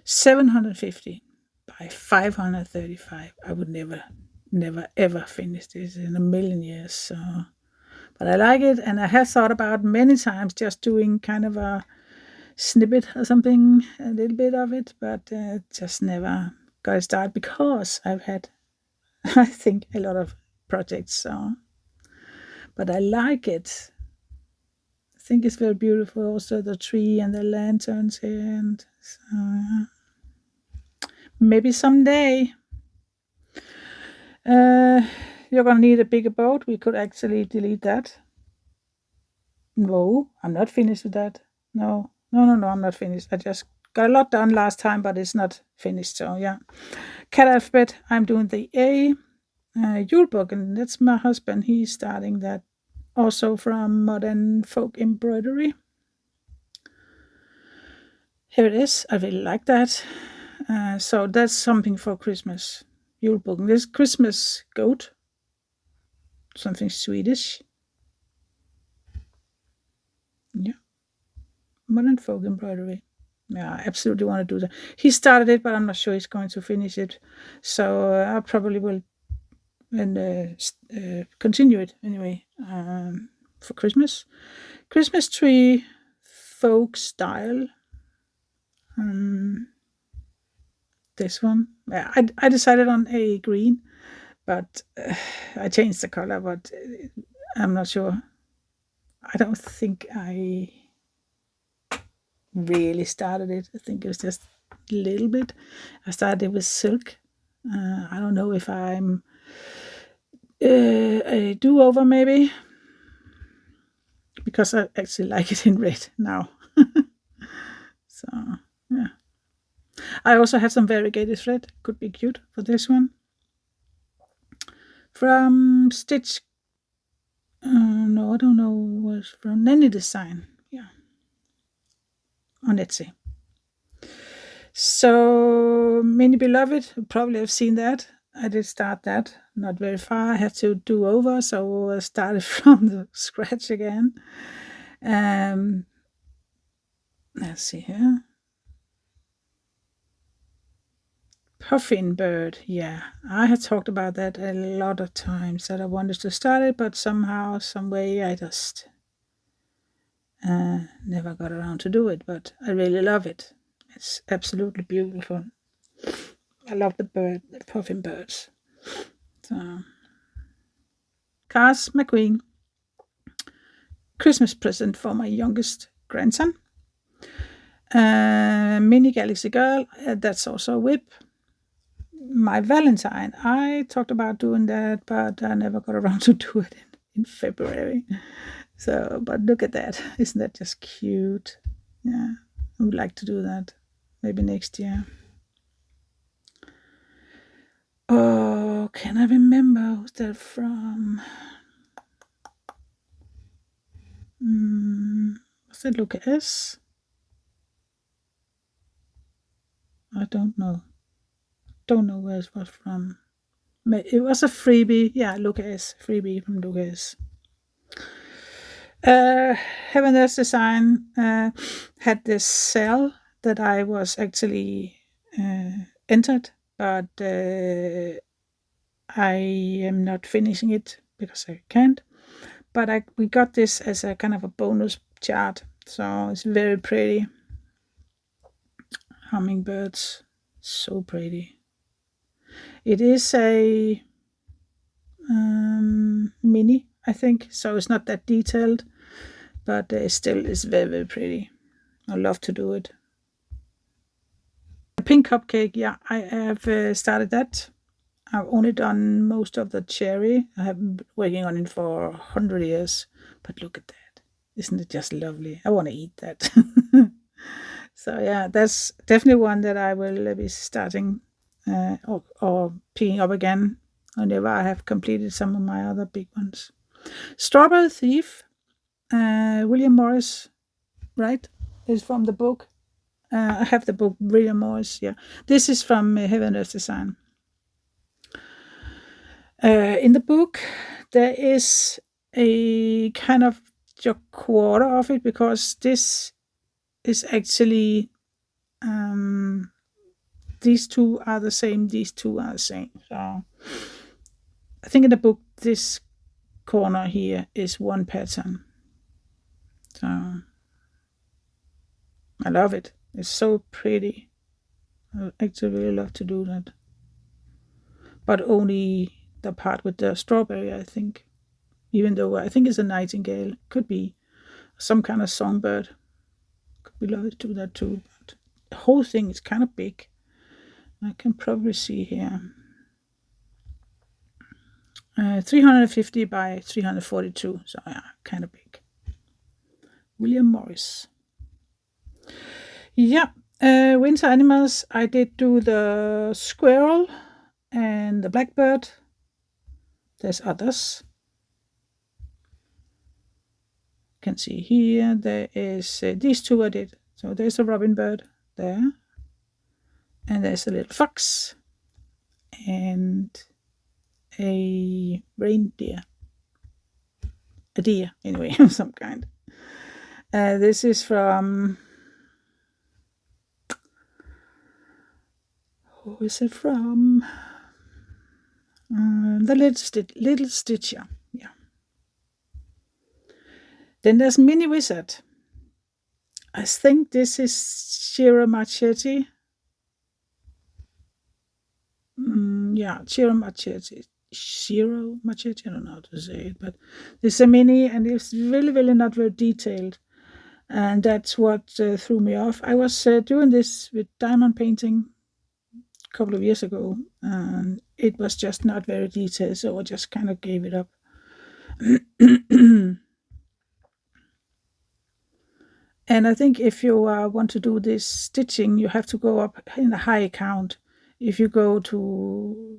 750 by 535. I would never ever finish this in a million years. So, but I like it, and I have thought about many times just doing kind of a snippet or something, a little bit of it, but just never got it started because I've had, I think, a lot of projects. So, but I like it. I think it's very beautiful. Also, the tree and the lanterns here, and so maybe someday. You're gonna need a bigger boat. We could actually delete that. No, I'm not finished with that. No, I'm not finished. I just got a lot done last time, but it's not finished. So yeah, cat alphabet. I'm doing the A. Yule book, and that's my husband. He's starting that. Also from Modern Folk Embroidery. Here it is. I really like that. So that's something for Christmas. Yule book. This Christmas goat. Something Swedish. Yeah. Modern Folk Embroidery. Yeah, I absolutely want to do that. He started it, but I'm not sure he's going to finish it. So I probably will continue it anyway for Christmas. Christmas tree folk style. This one. Yeah, I decided on a green, but I changed the color, but I'm not sure. I don't think I really started it. I think it was just a little bit. I started it with silk. I don't know if I'm a do-over maybe, because I actually like it in red now. So yeah, I also have some variegated thread. Could be cute for this one. From Stitch No, I don't know where it's from. Nanny Design. Yeah. On Etsy. So, Mini Beloved, you probably have seen that. I did start that, not very far. I had to do over, so I started from the scratch again. Let's see here. Hummingbird, yeah. I had talked about that a lot of times that I wanted to start it, but somehow, some way, I just never got around to do it. But I really love it. It's absolutely beautiful. I love the puffin birds. So, Cars McQueen. Christmas present for my youngest grandson. Mini Galaxy Girl. That's also a whip. My Valentine. I talked about doing that, but I never got around to do it in February. So, but look at that. Isn't that just cute? Yeah, I would like to do that. Maybe next year. Oh, can I remember who's that from? Was that Lucas? I don't know. Don't know where it was from. It was a freebie. Yeah, Lucas. Freebie from Lucas. Heaven's Design had this sale that I was actually entered, but I am not finishing it because I can't. But we got this as a kind of a bonus chart, so it's very pretty. Hummingbirds, so pretty. It is a mini, I think, so it's not that detailed, but still is very, very pretty. I love to do it. The pink cupcake, yeah, I have started that. I've only done most of the cherry. I have been working on it for 100 years, but look at that. Isn't it just lovely? I want to eat that. So yeah, that's definitely one that I will be starting or picking up again whenever I have completed some of my other big ones. Strawberry Thief, William Morris, right? Is from the book. I have the book, William Morris, yeah. This is from Heaven's Design. In the book, there is a kind of a quarter of it because this is actually these two are the same, these two are the same. So I think in the book, this corner here is one pattern. So I love it. It's so pretty. I actually really love to do that. But only the part with the strawberry, I think. Even though I think it's a nightingale. Could be some kind of songbird. Could be lovely to do that too. But the whole thing is kind of big. I can probably see here. 350 by 342. So yeah, kind of big. William Morris. Yeah. Winter animals. I did do the squirrel and the blackbird. There's others. You can see here there is these two I did. So there's a robin bird there, and there's a little fox and a reindeer, a deer anyway, of some kind. This is from, who is it from? The Little Stitcher. Yeah. Then there's Mini Wizard. I think this is Shiro Macheti. Yeah, Shiro Macheti. Shiro Macheti, I don't know how to say it, but it's a mini and it's really, really not very detailed. And that's what threw me off. I was doing this with diamond painting a couple of years ago, and it was just not very detailed, so I just kind of gave it up. And I think if you want to do this stitching, you have to go up in a high count. If you go to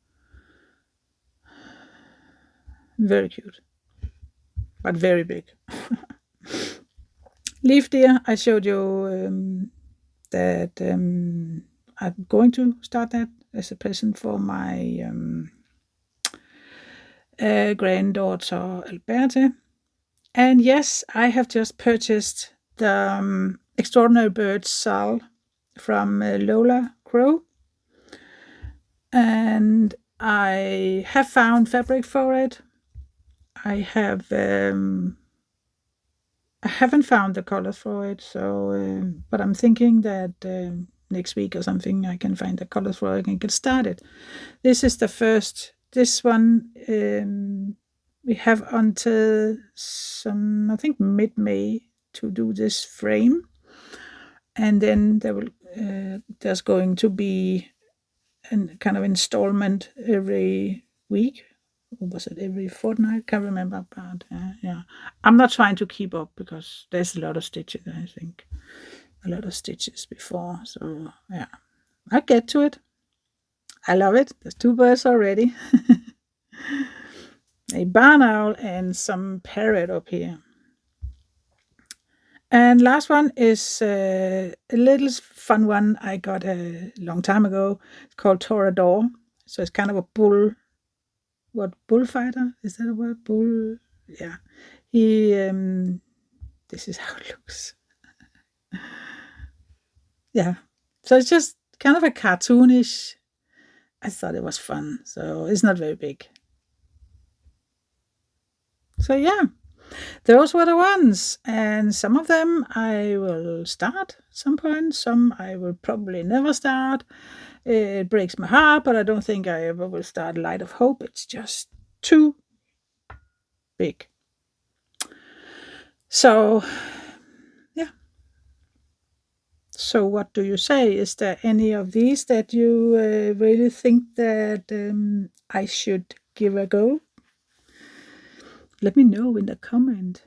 Very cute, but very big. Leaf deer, I showed you that I'm going to start that as a present for my granddaughter Alberta. And yes, I have just purchased the Extraordinary Bird Sal from Lola Crow. And I have found fabric for it. I haven't found the colors for it, so but I'm thinking that next week or something I can find the colors for it and get started. This is the first. This one we have until I think mid-May to do this frame, and then there's going to be a kind of installment every week. Or was it every fortnight? Can't remember, but yeah, I'm not trying to keep up because there's a lot of stitches. I think a lot of stitches before, so yeah, I'll get to it. I love it. There's 2 birds already. A barn owl and some parrot up here. And last one is a little fun one I got a long time ago. It's called Torador. So it's kind of a bullfighter? Is that a word? Bull? Yeah. He, this is how it looks. Yeah. So it's just kind of a cartoonish. I thought it was fun. So it's not very big. So yeah, those were the ones. And some of them I will start at some point. Some I will probably never start. It breaks my heart, but I don't think I ever will start Light of Hope. It's just too big. So, yeah. So what do you say? Is there any of these that you really think that I should give a go? Let me know in the comment.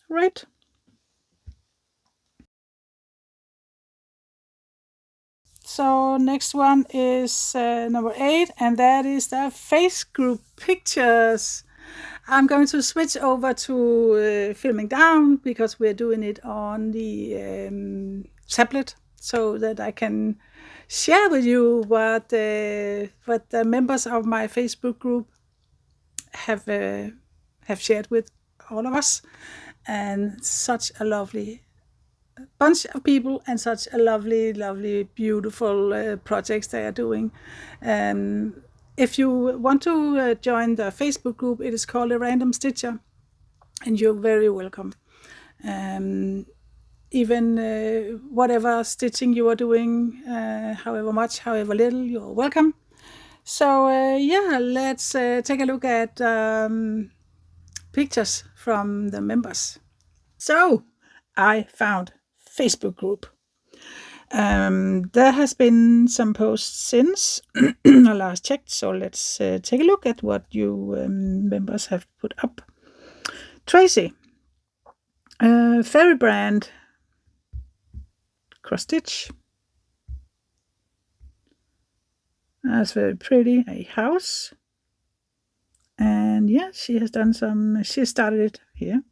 Right. So next one is number 8, and that is the face group pictures. I'm going to switch over to filming down because we're doing it on the tablet so that I can share with you what the members of my Facebook group have shared with all of us, and such a lovely bunch of people and such a lovely, beautiful projects they are doing. If you want to join the Facebook group, it is called A Random Stitcher, and you're very welcome. Even whatever stitching you are doing, however much, however little, you're welcome. So yeah, let's take a look at pictures from the members. So I found Facebook group. There has been some posts since I last checked, so let's take a look at what you members have put up. Tracy, Fairy Brand, cross stitch. That's very pretty. A house, and yeah, she has done some. She started it here.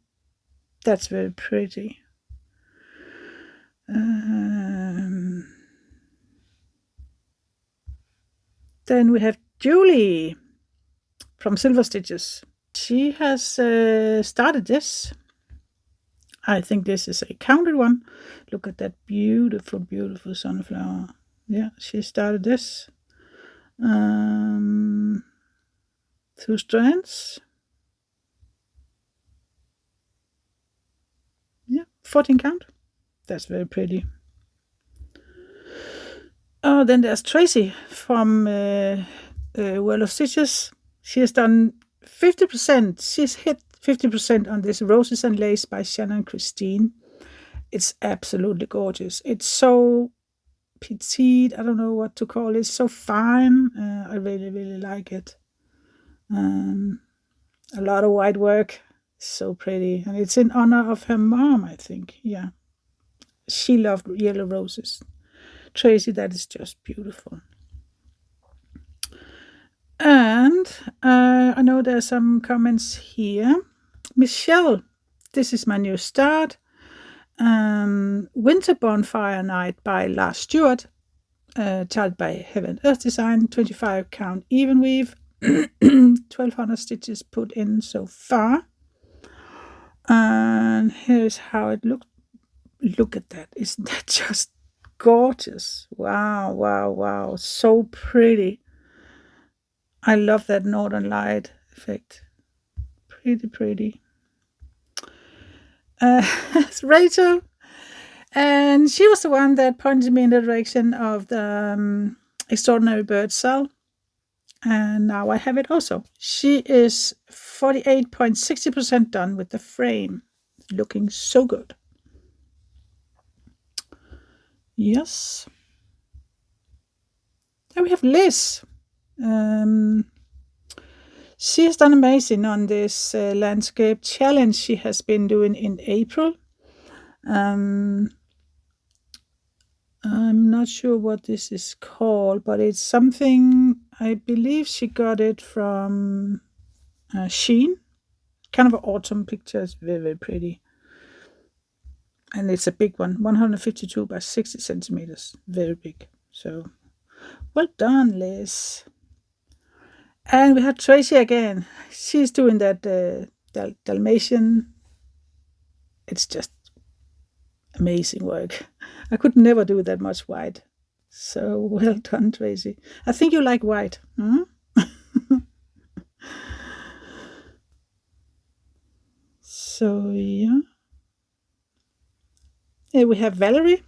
That's very pretty. Then we have Julie from Silver Stitches. She has started this. I think this is a counted one. Look at that beautiful, beautiful sunflower. Yeah, she started this. 2 strands. Yeah, 14 count. That's very pretty. Oh, then there's Tracy from World of Stitches. She has done 50%. She's hit 50% on this Roses and Lace by Shannon Christine. It's absolutely gorgeous. It's so petite. I don't know what to call it. It's so fine. I really, really like it. A lot of white work. So pretty. And it's in honor of her mom, I think. Yeah. She loved yellow roses. Tracy, that is just beautiful. second. I know there's some comments here. Michelle, this is my new start. Winter Bonfire Night by Lars Stewart. Child by Heaven Earth Design. 25 count even weave. 1200 stitches put in so far. And here's how it looks. Look at that. Isn't that just gorgeous? Wow, wow, wow. So pretty. I love that northern light effect. Pretty, pretty. Rachel. And she was the one that pointed me in the direction of the Extraordinary Bird cell. And now I have it also. She is 48.60% done with the frame. Looking so good. Yes. Then we have Liz. She has done amazing on this landscape challenge she has been doing in April. I'm not sure what this is called, but it's something, I believe she got it from Shein. Kind of an autumn picture. It's very, very pretty. And it's a big one, 152 by 60 centimeters. Very big. So, well done, Liz. And we have Tracy again. She's doing that Dalmatian. It's just amazing work. I could never do that much white. So well done, Tracy. I think you like white. Hmm? So, yeah. Here we have Valerie.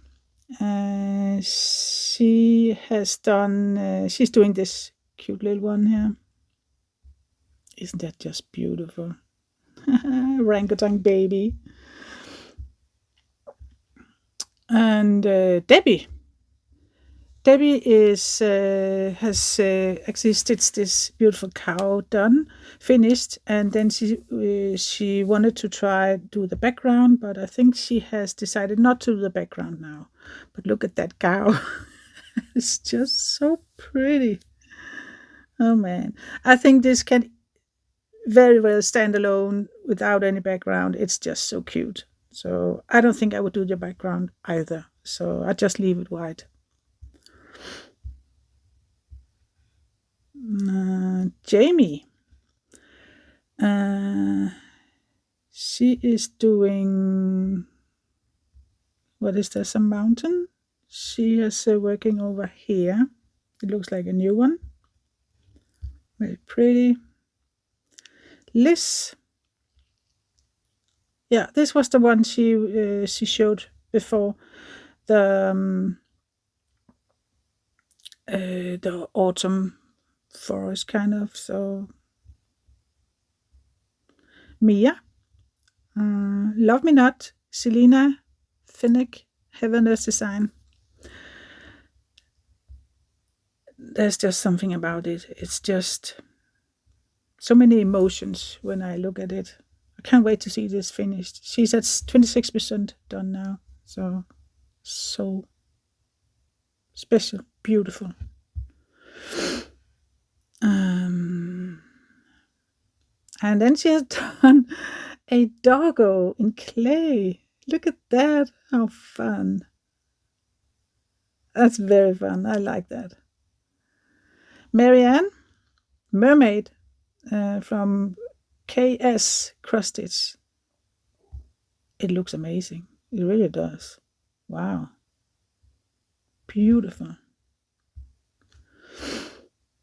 She has done, she's doing this cute little one here. Isn't that just beautiful? Orangutan baby. And Debbie. Debbie is has actually stitched this beautiful cow done, finished, and then she wanted to do the background, but I think she has decided not to do the background now. But look at that cow. It's just so pretty. Oh man. I think this can very well stand alone without any background. It's just so cute. So I don't think I would do the background either. So I just leave it white. Jamie. She is doing, what is this, a mountain? She is working over here. It looks like a new one. Very pretty. Liz. Yeah, this was the one she showed before. The autumn forest kind of. So Mia, Love Me Not, Selena, Finnick, Heaven Earth Design. There's just something about it. It's just so many emotions when I look at it. I can't wait to see this finished. She's at 26% done now. So special, beautiful. And then she has done a doggo in clay. Look at that. How fun. That's very fun. I like that. Marianne, Mermaid, from KS Cross Stitch. It looks amazing. It really does. Wow. Beautiful.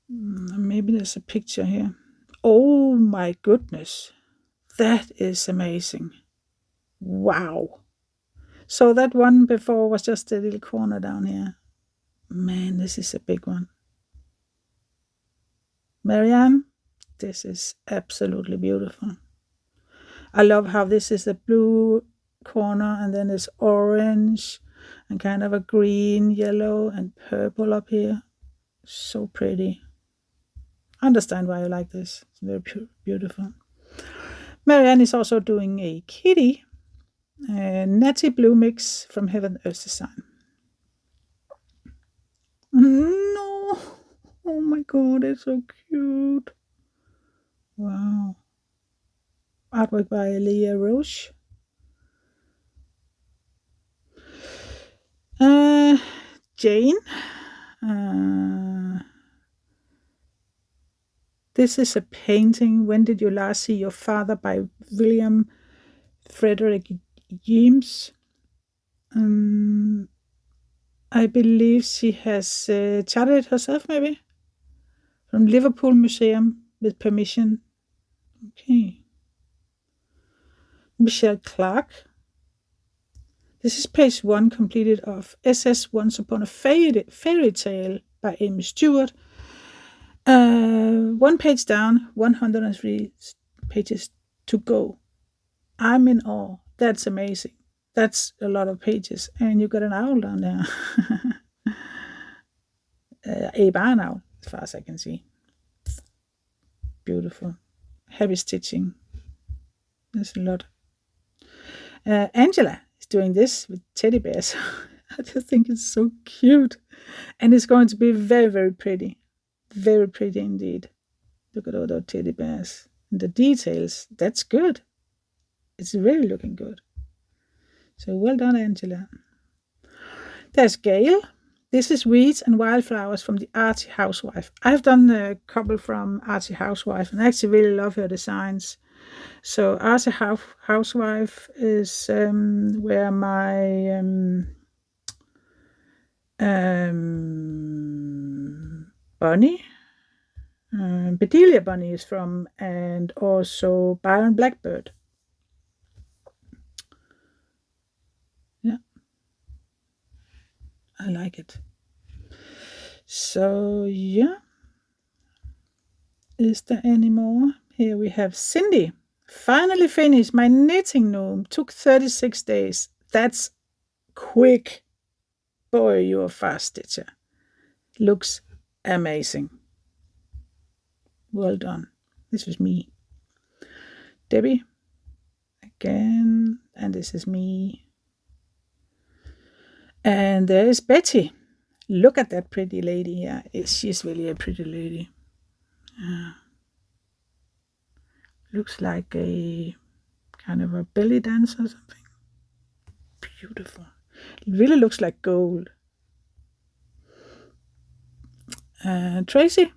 Maybe there's a picture here. Oh my goodness. That is amazing. Wow. So that one before was just a little corner down here. Man, this is a big one. Marianne, this is absolutely beautiful. I love how this is a blue corner and then it's orange and kind of a green, yellow and purple up here. So pretty. I understand why you like this. It's very beautiful. Marianne is also doing a kitty, a Natty Blue mix from Heaven Earth Design. No, oh my god, it's so cute. Wow. Artwork by Leah Roche. Jane. This is a painting. When Did You Last See Your Father by William Frederick James. I believe she has charted it herself, maybe? From Liverpool Museum with permission. Okay. Michelle Clark. This is page 1 completed of SS Once Upon a Fairy Tale by Amy Stewart. 1 page down, 103 pages to go. I'm in awe. That's amazing. That's a lot of pages. And you got an owl down there. A barn owl, as far as I can see. Beautiful. Heavy stitching. There's a lot. Angela is doing this with teddy bears. I just think it's so cute. And it's going to be very, very pretty. Very pretty indeed. Look at all those teddy bears. And the details, that's good. It's really looking good. So well done, Angela. There's Gail. This is Weeds and Wildflowers from the Arty Housewife. I've done a couple from Arty Housewife and I actually really love her designs. So Arty Housewife is where my bunny, Bedelia bunny is from, and also Byron Blackbird. Yeah, I like it. So yeah, is there any more? Here we have Cindy. Finally finished my knitting gnome. Took 36 days. That's quick. Boy, you're a fast stitcher. Looks amazing. Well done. This was me. Debbie. Again. And this is me. And there is Betty. Look at that pretty lady here. She's really a pretty lady. Looks like a kind of a belly dancer or something. Beautiful. It really looks like gold. Tracy.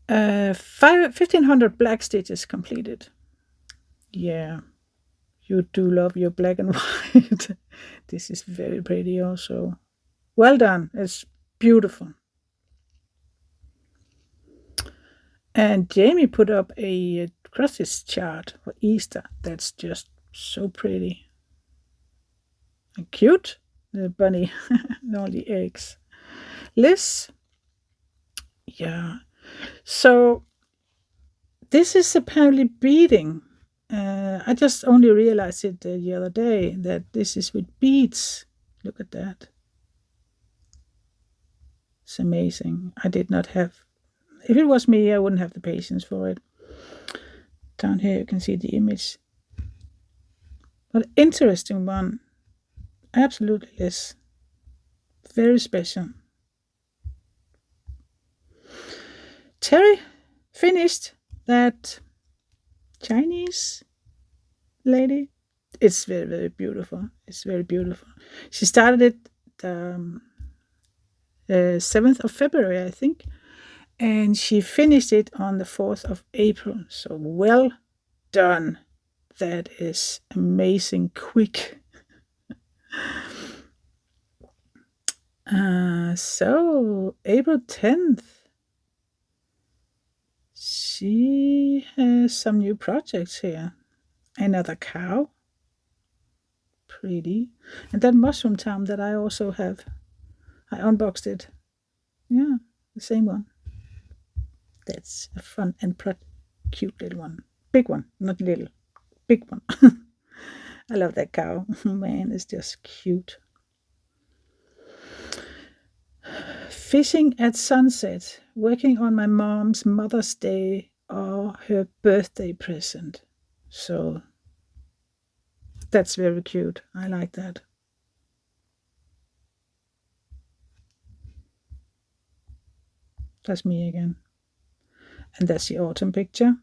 1,500 black stitches completed. Yeah, you do love your black and white. This is very pretty also. Well done. It's beautiful. And Jamie put up a cross-stitch chart for Easter. That's just so pretty. And cute. The bunny and all the eggs. Liz. Yeah. So this is apparently beading. I just only realized it the other day that this is with beads. Look at that. It's amazing. I did not have, if it was me, I wouldn't have the patience for it. Down here you can see the image. But interesting one. Absolutely, Liz. Very special. Terry finished that Chinese lady. It's very, very beautiful. It's very beautiful. She started it the 7th of February, I think. And she finished it on the 4th of April. So well done. That is amazing quick. So April 10th. She has some new projects here. Another cow. Pretty. And that mushroom town that I also have. I unboxed it. Yeah, the same one. That's a fun and cute little one. Big one, not little. Big one. I love that cow. Man, it's just cute. Fishing at sunset. Working on my mom's Mother's Day or her birthday present. So that's very cute. I like that. That's me again. And that's the autumn picture.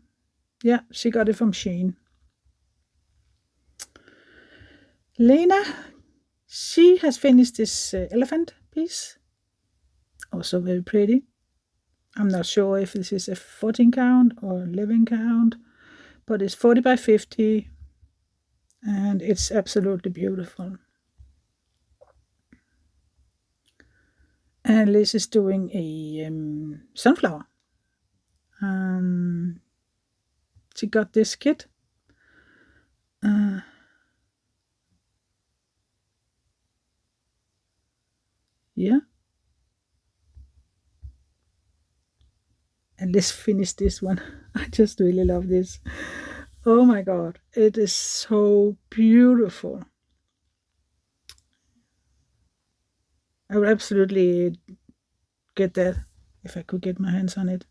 Yeah, she got it from Shein. Lena, she has finished this elephant piece. Also very pretty. I'm not sure if this is a 14 count or 11 count, but it's 40 by 50 and it's absolutely beautiful. And Liz is doing a sunflower. She got this kit. Yeah. And let's finish this one. I just really love this. Oh my god, it is so beautiful. I would absolutely get that if I could get my hands on it.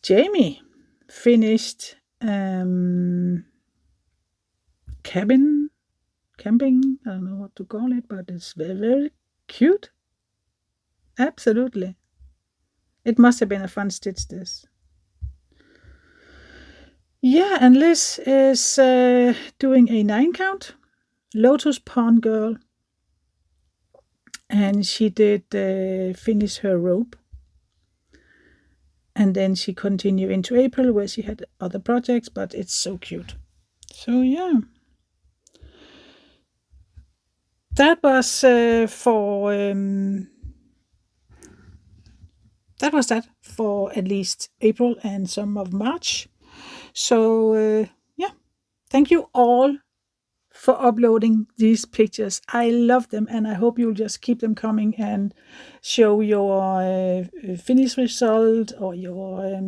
Jamie finished camping. I don't know what to call it, but it's very, very cute. Absolutely. It must have been a fun stitch, this. Yeah, and Liz is doing a 9 count, Lotus Pond Girl. And she did finish her robe. And then she continued into April, where she had other projects, but it's so cute. So, yeah. That was that for at least April and some of March. So, yeah. Thank you all for uploading these pictures. I love them, and I hope you'll just keep them coming and show your finished result or your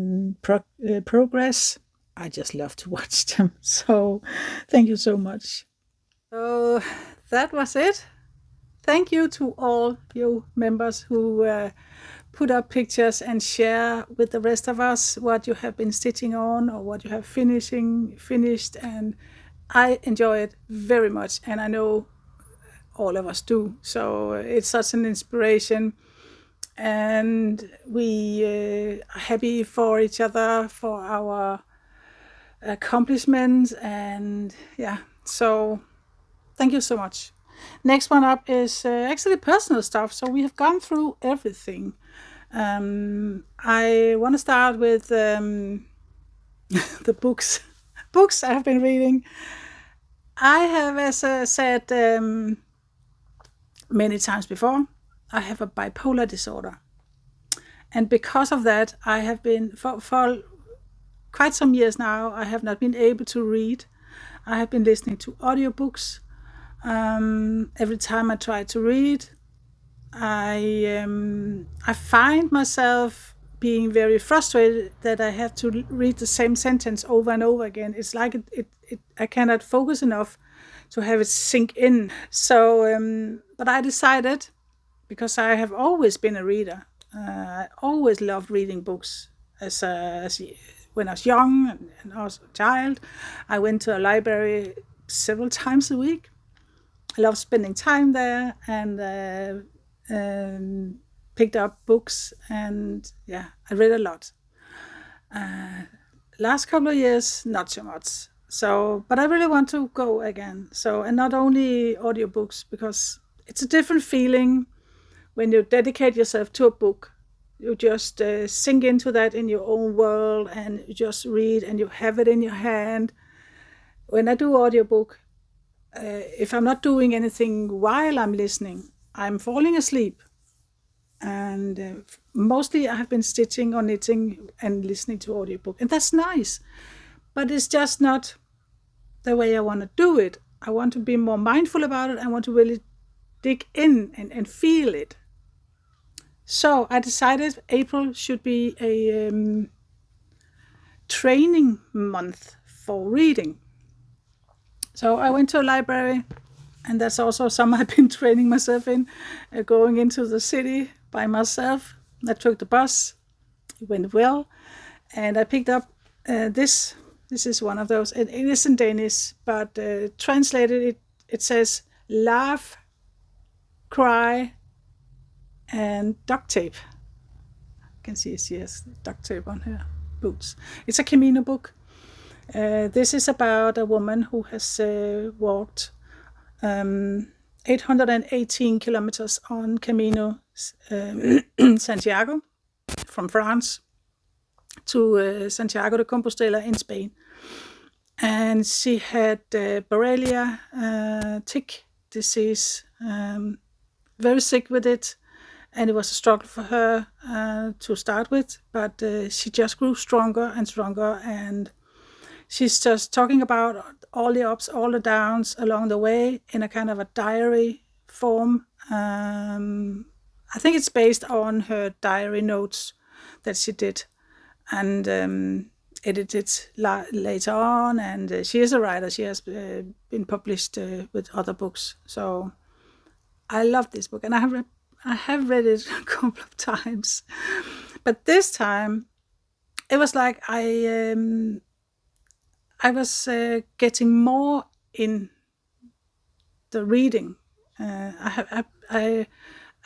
progress. I just love to watch them. So thank you so much. So that was it. Thank you to all you members who put up pictures and share with the rest of us what you have been stitching on or what you have finished, and I enjoy it very much, and I know all of us do. So it's such an inspiration, and we are happy for each other, for our accomplishments, and yeah, so thank you so much. Next one up is actually personal stuff, so we have gone through everything. I want to start with the books I have been reading. I have, as I said many times before, I have a bipolar disorder. And because of that, I have been, for quite some years now, I have not been able to read. I have been listening to audiobooks. Every time I try to read, I find myself being very frustrated that I have to read the same sentence over and over again. It's like I cannot focus enough to have it sink in. So, but I decided, because I have always been a reader, I always loved reading books. When I was young and I was a child, I went to a library several times a week. I loved spending time there and picked up books, and yeah, I read a lot. Last couple of years, not so much. So, but I really want to go again. So, and not only audiobooks, because it's a different feeling when you dedicate yourself to a book. You just sink into that in your own world, and you just read, and you have it in your hand. When I do audiobook, if I'm not doing anything while I'm listening, I'm falling asleep. And mostly I have been stitching or knitting and listening to audiobook, and that's nice, but it's just not the way I want to do it. I want to be more mindful about it. I want to really dig in and feel it. So I decided April should be a training month for reading. So I went to a library, and that's also something I've been training myself in, going into the city by myself. I took the bus. It went well. And I picked up this. This is one of those. It is in Danish, but translated it says laugh, cry, and duct tape. can see she has duct tape on her boots. It's a Camino book. This is about a woman who has walked 818 kilometers on Camino Santiago from France to Santiago de Compostela in Spain. And she had Borrelia tick disease, very sick with it, and it was a struggle for her to start with, but she just grew stronger and stronger, and she's just talking about all the ups, all the downs along the way in a kind of a diary form. I think it's based on her diary notes that she did and edited later on, and she is a writer. She has been published with other books, so I love this book, and I have read it a couple of times, but this time it was like I was getting more in the reading. I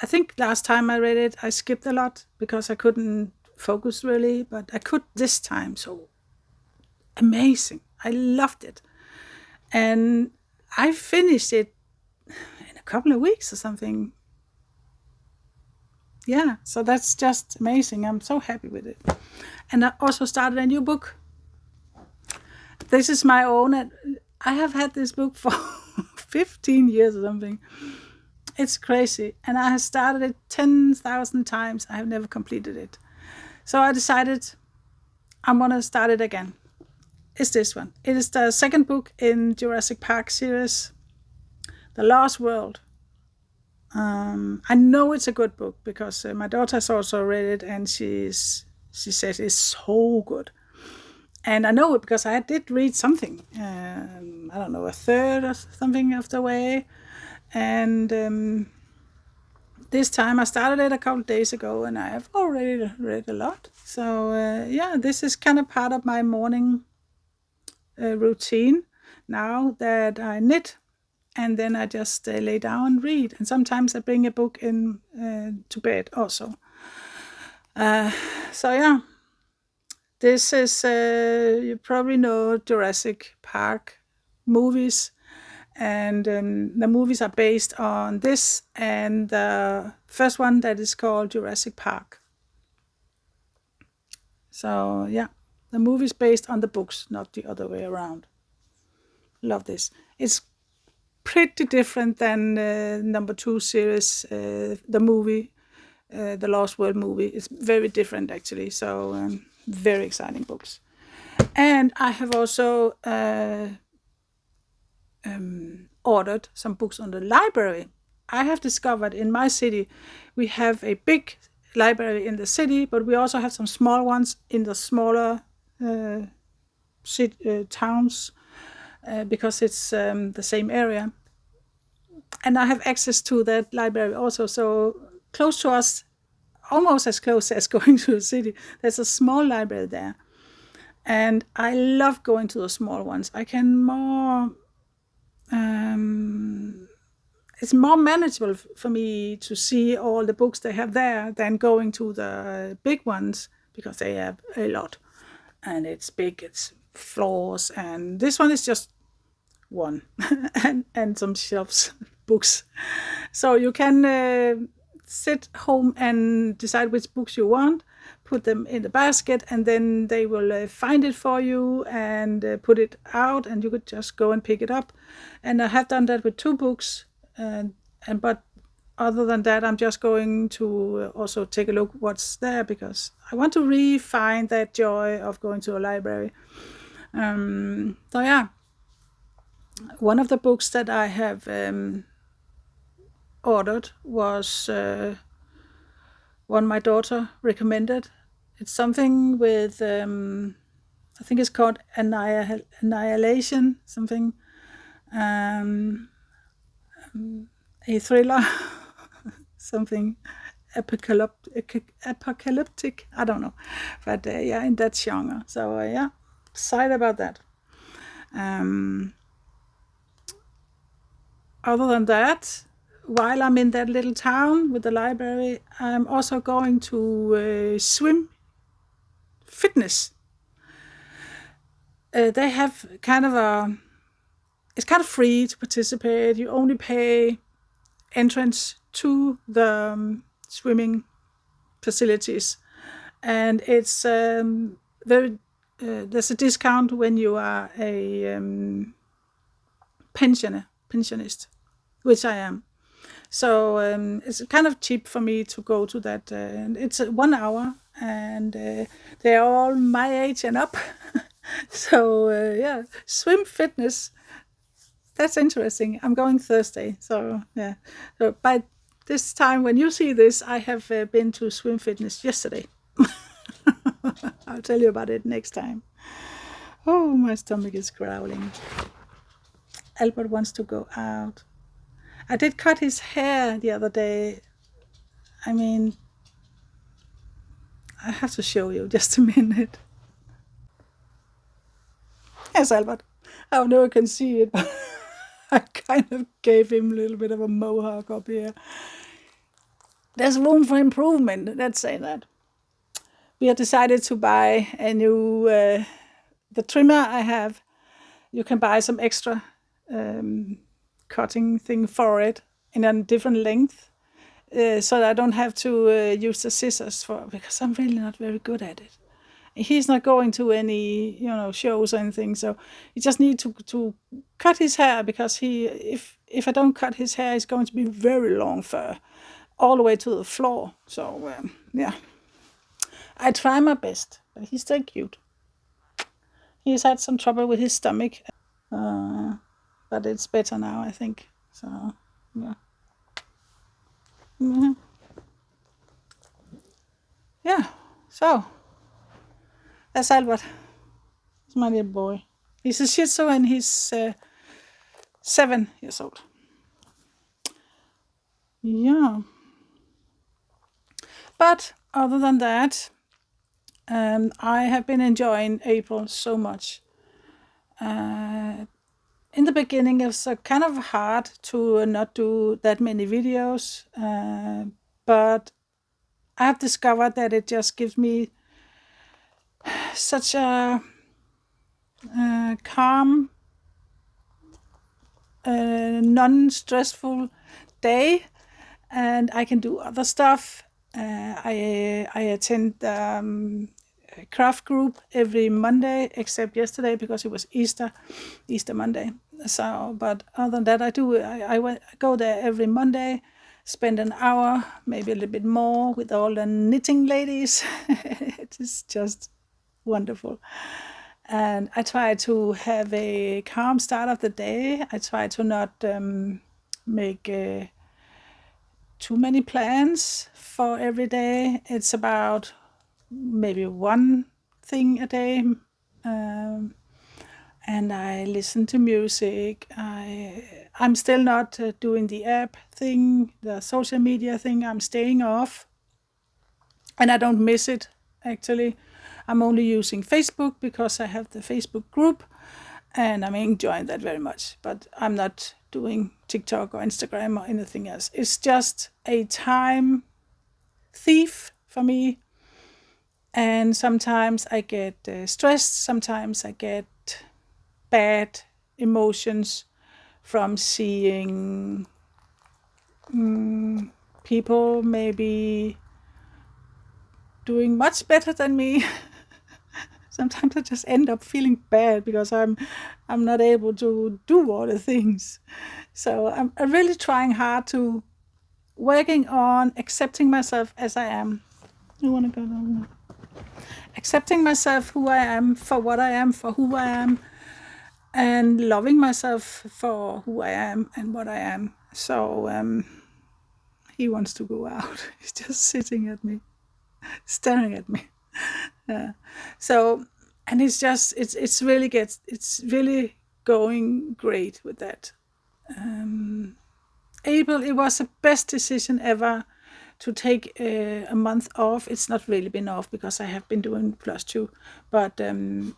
think last time I read it, I skipped a lot because I couldn't focus really, but I could this time. So amazing! I loved it, and I finished it in a couple of weeks or something. Yeah, so that's just amazing. I'm so happy with it, and I also started a new book. This is my own. I have had this book for 15 years or something. It's crazy. And I have started it 10,000 times. I have never completed it. So I decided I'm going to start it again. It's this one. It is the second book in Jurassic Park series, The Lost World. I know it's a good book because my daughter has also read it, and she says it's so good. And I know it because I did read something, I don't know, a third or something of the way. And this time I started it a couple of days ago, and I have already read a lot. So yeah, this is kind of part of my morning routine now, that I knit, and then I just lay down and read. And sometimes I bring a book in to bed also. So yeah. This is, you probably know Jurassic Park movies, and the movies are based on this, and the first one that is called Jurassic Park. So yeah, the movie is based on the books, not the other way around. Love this. It's pretty different than number 2 series, the movie, the Lost World movie. It's very different actually, so very exciting books. And I have also ordered some books on the library. I have discovered in my city we have a big library in the city, but we also have some small ones in the smaller towns because it's the same area. And I have access to that library also. So close to us, almost as close as going to the city, there's a small library there. And I love going to the small ones. I can more... it's more manageable for me to see all the books they have there than going to the big ones, because they have a lot. And it's big, it's floors. And this one is just one. and some shelves, books. So you can... sit home and decide which books you want, put them in the basket, and then they will find it for you and put it out, and you could just go and pick it up. And I have done that with 2 books, but other than that, I'm just going to also take a look what's there, because I want to re-find that joy of going to a library. So yeah, one of the books that I have ordered was one my daughter recommended. It's something with I think it's called Annihilation, something, a thriller, something apocalyptic, I don't know, but yeah, in that genre. So yeah, excited about that. Other than that, while I'm in that little town with the library, I'm also going to swim fitness. They have kind of it's kind of free to participate. You only pay entrance to the swimming facilities, and it's very there's a discount when you are a pensionist, which I am. So it's kind of cheap for me to go to that. And it's 1 hour, and they're all my age and up. So yeah, swim fitness. That's interesting. I'm going Thursday. So yeah. So by this time, when you see this, I have been to swim fitness yesterday. I'll tell you about it next time. Oh, my stomach is growling. Albert wants to go out. I did cut his hair the other day. I mean, I have to show you just a minute. Yes, Albert. I know you can see it, but I kind of gave him a little bit of a mohawk up here. There's room for improvement, let's say that. We have decided to buy a new, the trimmer I have, you can buy some extra cutting thing for it in a different length. So that I don't have to use the scissors because I'm really not very good at it. He's not going to any, shows or anything, so he just needs to cut his hair because if I don't cut his hair, it's going to be very long fur all the way to the floor. So yeah, I try my best, but he's still cute. He's had some trouble with his stomach, but it's better now, I think. So yeah. Mm-hmm. Yeah, so that's Albert. He's my little boy. He's a Shih Tzu and he's 7 years old. Yeah. But other than that, I have been enjoying April so much. In the beginning, it was kind of hard to not do that many videos, but I have discovered that it just gives me such a calm, non-stressful day, and I can do other stuff. I attend craft group every Monday, except yesterday because it was Easter Monday. So, but other than that, I go there every Monday, spend an hour, maybe a little bit more, with all the knitting ladies. It is just wonderful. And I try to have a calm start of the day. I try to not make too many plans for every day. It's about maybe one thing a day. And I listen to music. I'm still not doing the app thing, the social media thing. I'm staying off. And I don't miss it, actually. I'm only using Facebook because I have the Facebook group. And I'm enjoying that very much. But I'm not doing TikTok or Instagram or anything else. It's just a time thief for me. And sometimes I get stressed. Sometimes I get bad emotions from seeing people maybe doing much better than me. Sometimes I just end up feeling bad because I'm not able to do all the things. So I'm really trying hard to working on accepting myself as I am. You want to go down? Accepting myself who I am, for what I am, for who I am, and loving myself for who I am and what I am. So he wants to go out. He's just sitting at me, staring at me. Yeah. So, and it's really going great with that. April, it was the best decision ever to take a month off. It's not really been off because I have been doing +2, but I've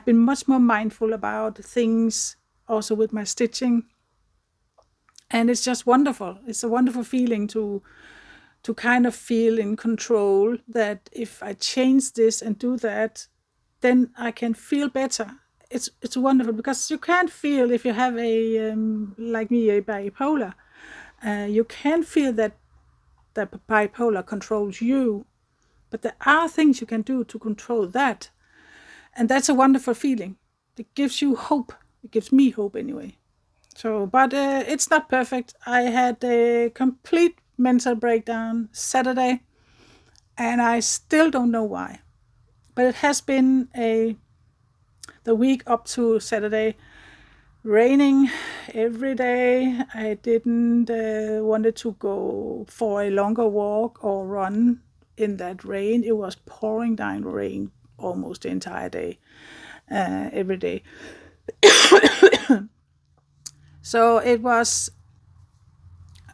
been much more mindful about things, also with my stitching. And it's just wonderful. It's a wonderful feeling to kind of feel in control, that if I change this and do that, then I can feel better. It's wonderful, because you can't feel, if you have a like me, a bipolar, you can't feel that the bipolar controls you, but there are things you can do to control that, and that's a wonderful feeling. It gives you hope. It gives me hope anyway. So, but it's not perfect. I had a complete mental breakdown Saturday, and I still don't know why. But it has been the week up to Saturday, raining every day. I didn't wanted to go for a longer walk or run in that rain. It was pouring down rain almost the entire day, every day. So it was,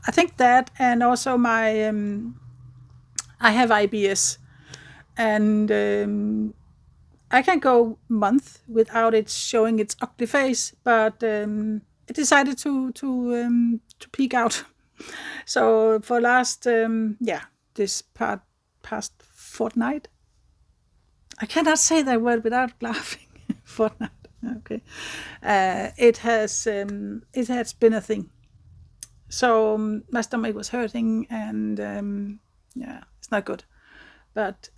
I think that, and also my I have IBS, and I can go month without it showing its ugly face, but it decided to peek out. So for last this past fortnight, I cannot say that word without laughing. Fortnight, okay. It has been a thing. So my stomach was hurting, and it's not good. But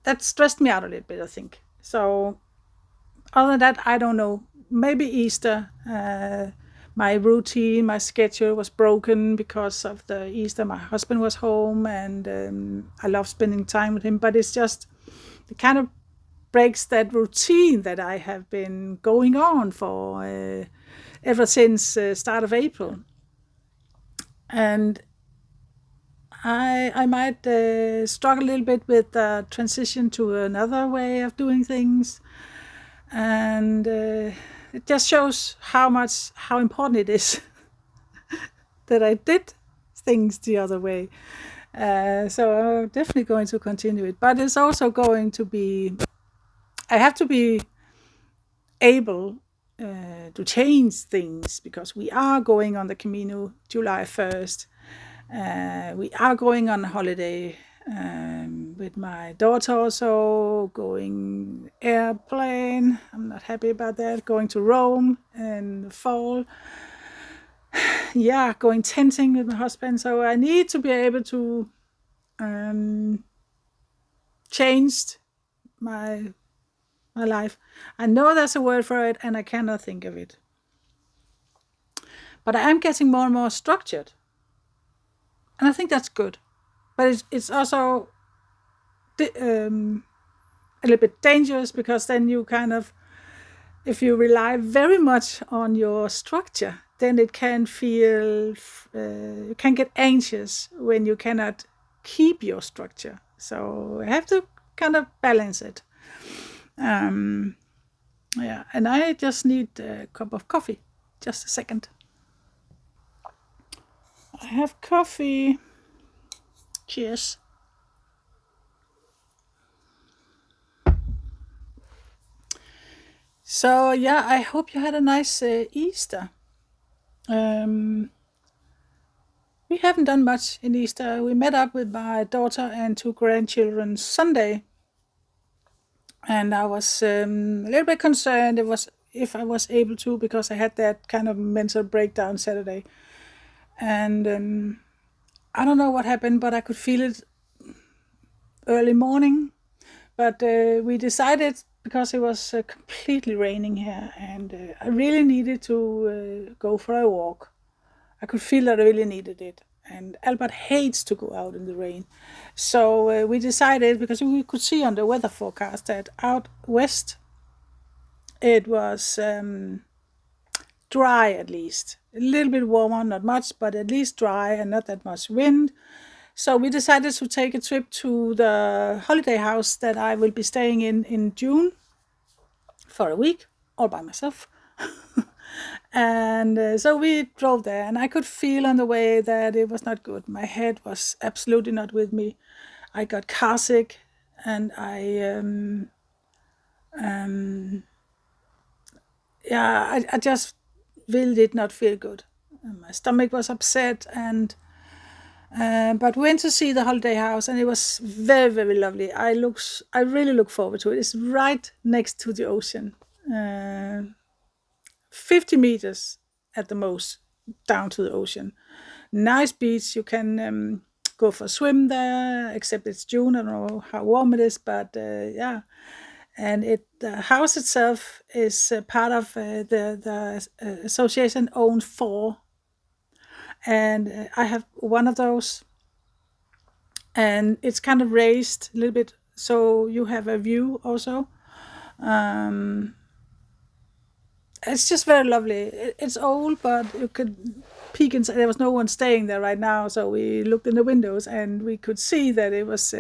that stressed me out a little bit, I think. So other than that, I don't know. Maybe Easter. My routine, my schedule was broken because of the Easter. My husband was home, and I love spending time with him. But it's just, it kind of breaks that routine that I have been going on for ever since start of April. And I might struggle a little bit with the transition to another way of doing things. And it just shows how important it is that I did things the other way. So I'm definitely going to continue it. But it's also going to be, I have to be able to change things, because we are going on the Camino July 1st. We are going on a holiday with my daughter, also going airplane. I'm not happy about that. Going to Rome in the fall. Yeah, going tenting with my husband. So I need to be able to change my life. I know there's a word for it, and I cannot think of it. But I am getting more and more structured, and I think that's good. But it's also a little bit dangerous, because then you kind of, if you rely very much on your structure, then it can feel, you can get anxious when you cannot keep your structure. So I have to kind of balance it. And I just need a cup of coffee. Just a second. I have coffee. Cheers. So yeah, I hope you had a nice Easter. We haven't done much in Easter. We met up with my daughter and 2 grandchildren Sunday, and I was a little bit concerned if I was able to, because I had that kind of mental breakdown Saturday, and I don't know what happened, but I could feel it early morning. But we decided, because it was completely raining here, and I really needed to go for a walk. I could feel that I really needed it. And Albert hates to go out in the rain. So we decided, because we could see on the weather forecast that out west it was dry, at least. A little bit warmer, not much, but at least dry, and not that much wind. So we decided to take a trip to the holiday house that I will be staying in June for a week, all by myself. And so we drove there, and I could feel on the way that it was not good. My head was absolutely not with me. I got car sick, and I just really did not feel good. my stomach was upset, and but we went to see the holiday house, and it was very, very lovely. I really look forward to it. It's right next to the ocean, 50 meters at the most down to the ocean. Nice beach. You can go for a swim there, except it's June. I don't know how warm it is, but yeah. And the house itself is part of the association owned 4, and I have one of those, and it's kind of raised a little bit, so you have a view also. It's just very lovely. It's old, but you could peek inside. There was no one staying there right now, so we looked in the windows and we could see that it was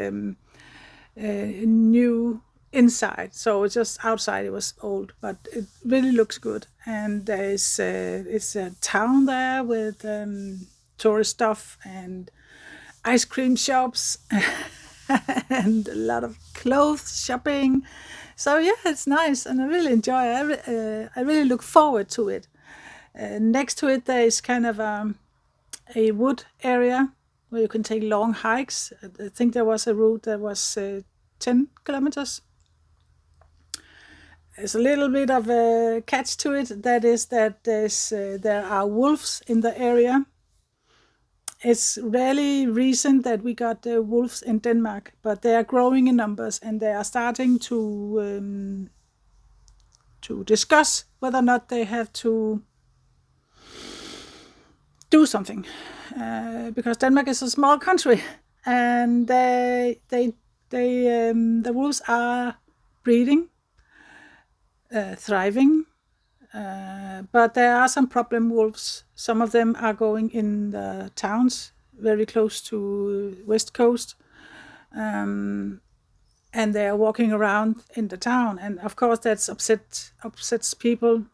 new inside. So it's just outside it was old, but it really looks good. And there's it's a town there with tourist stuff and ice cream shops and a lot of clothes shopping. So yeah, it's nice, and I really enjoy it. I really look forward to it. Next to it, there is kind of a wood area where you can take long hikes. I think there was a route that was 10 kilometers. There's a little bit of a catch to it. That is that there are wolves in the area. It's really recent that we got wolves in Denmark, but they are growing in numbers, and they are starting to discuss whether or not they have to do something, because Denmark is a small country, and the wolves are breeding, thriving. But there are some problem wolves. Some of them are going in the towns very close to West Coast, and they are walking around in the town. And of course, that's upsets people.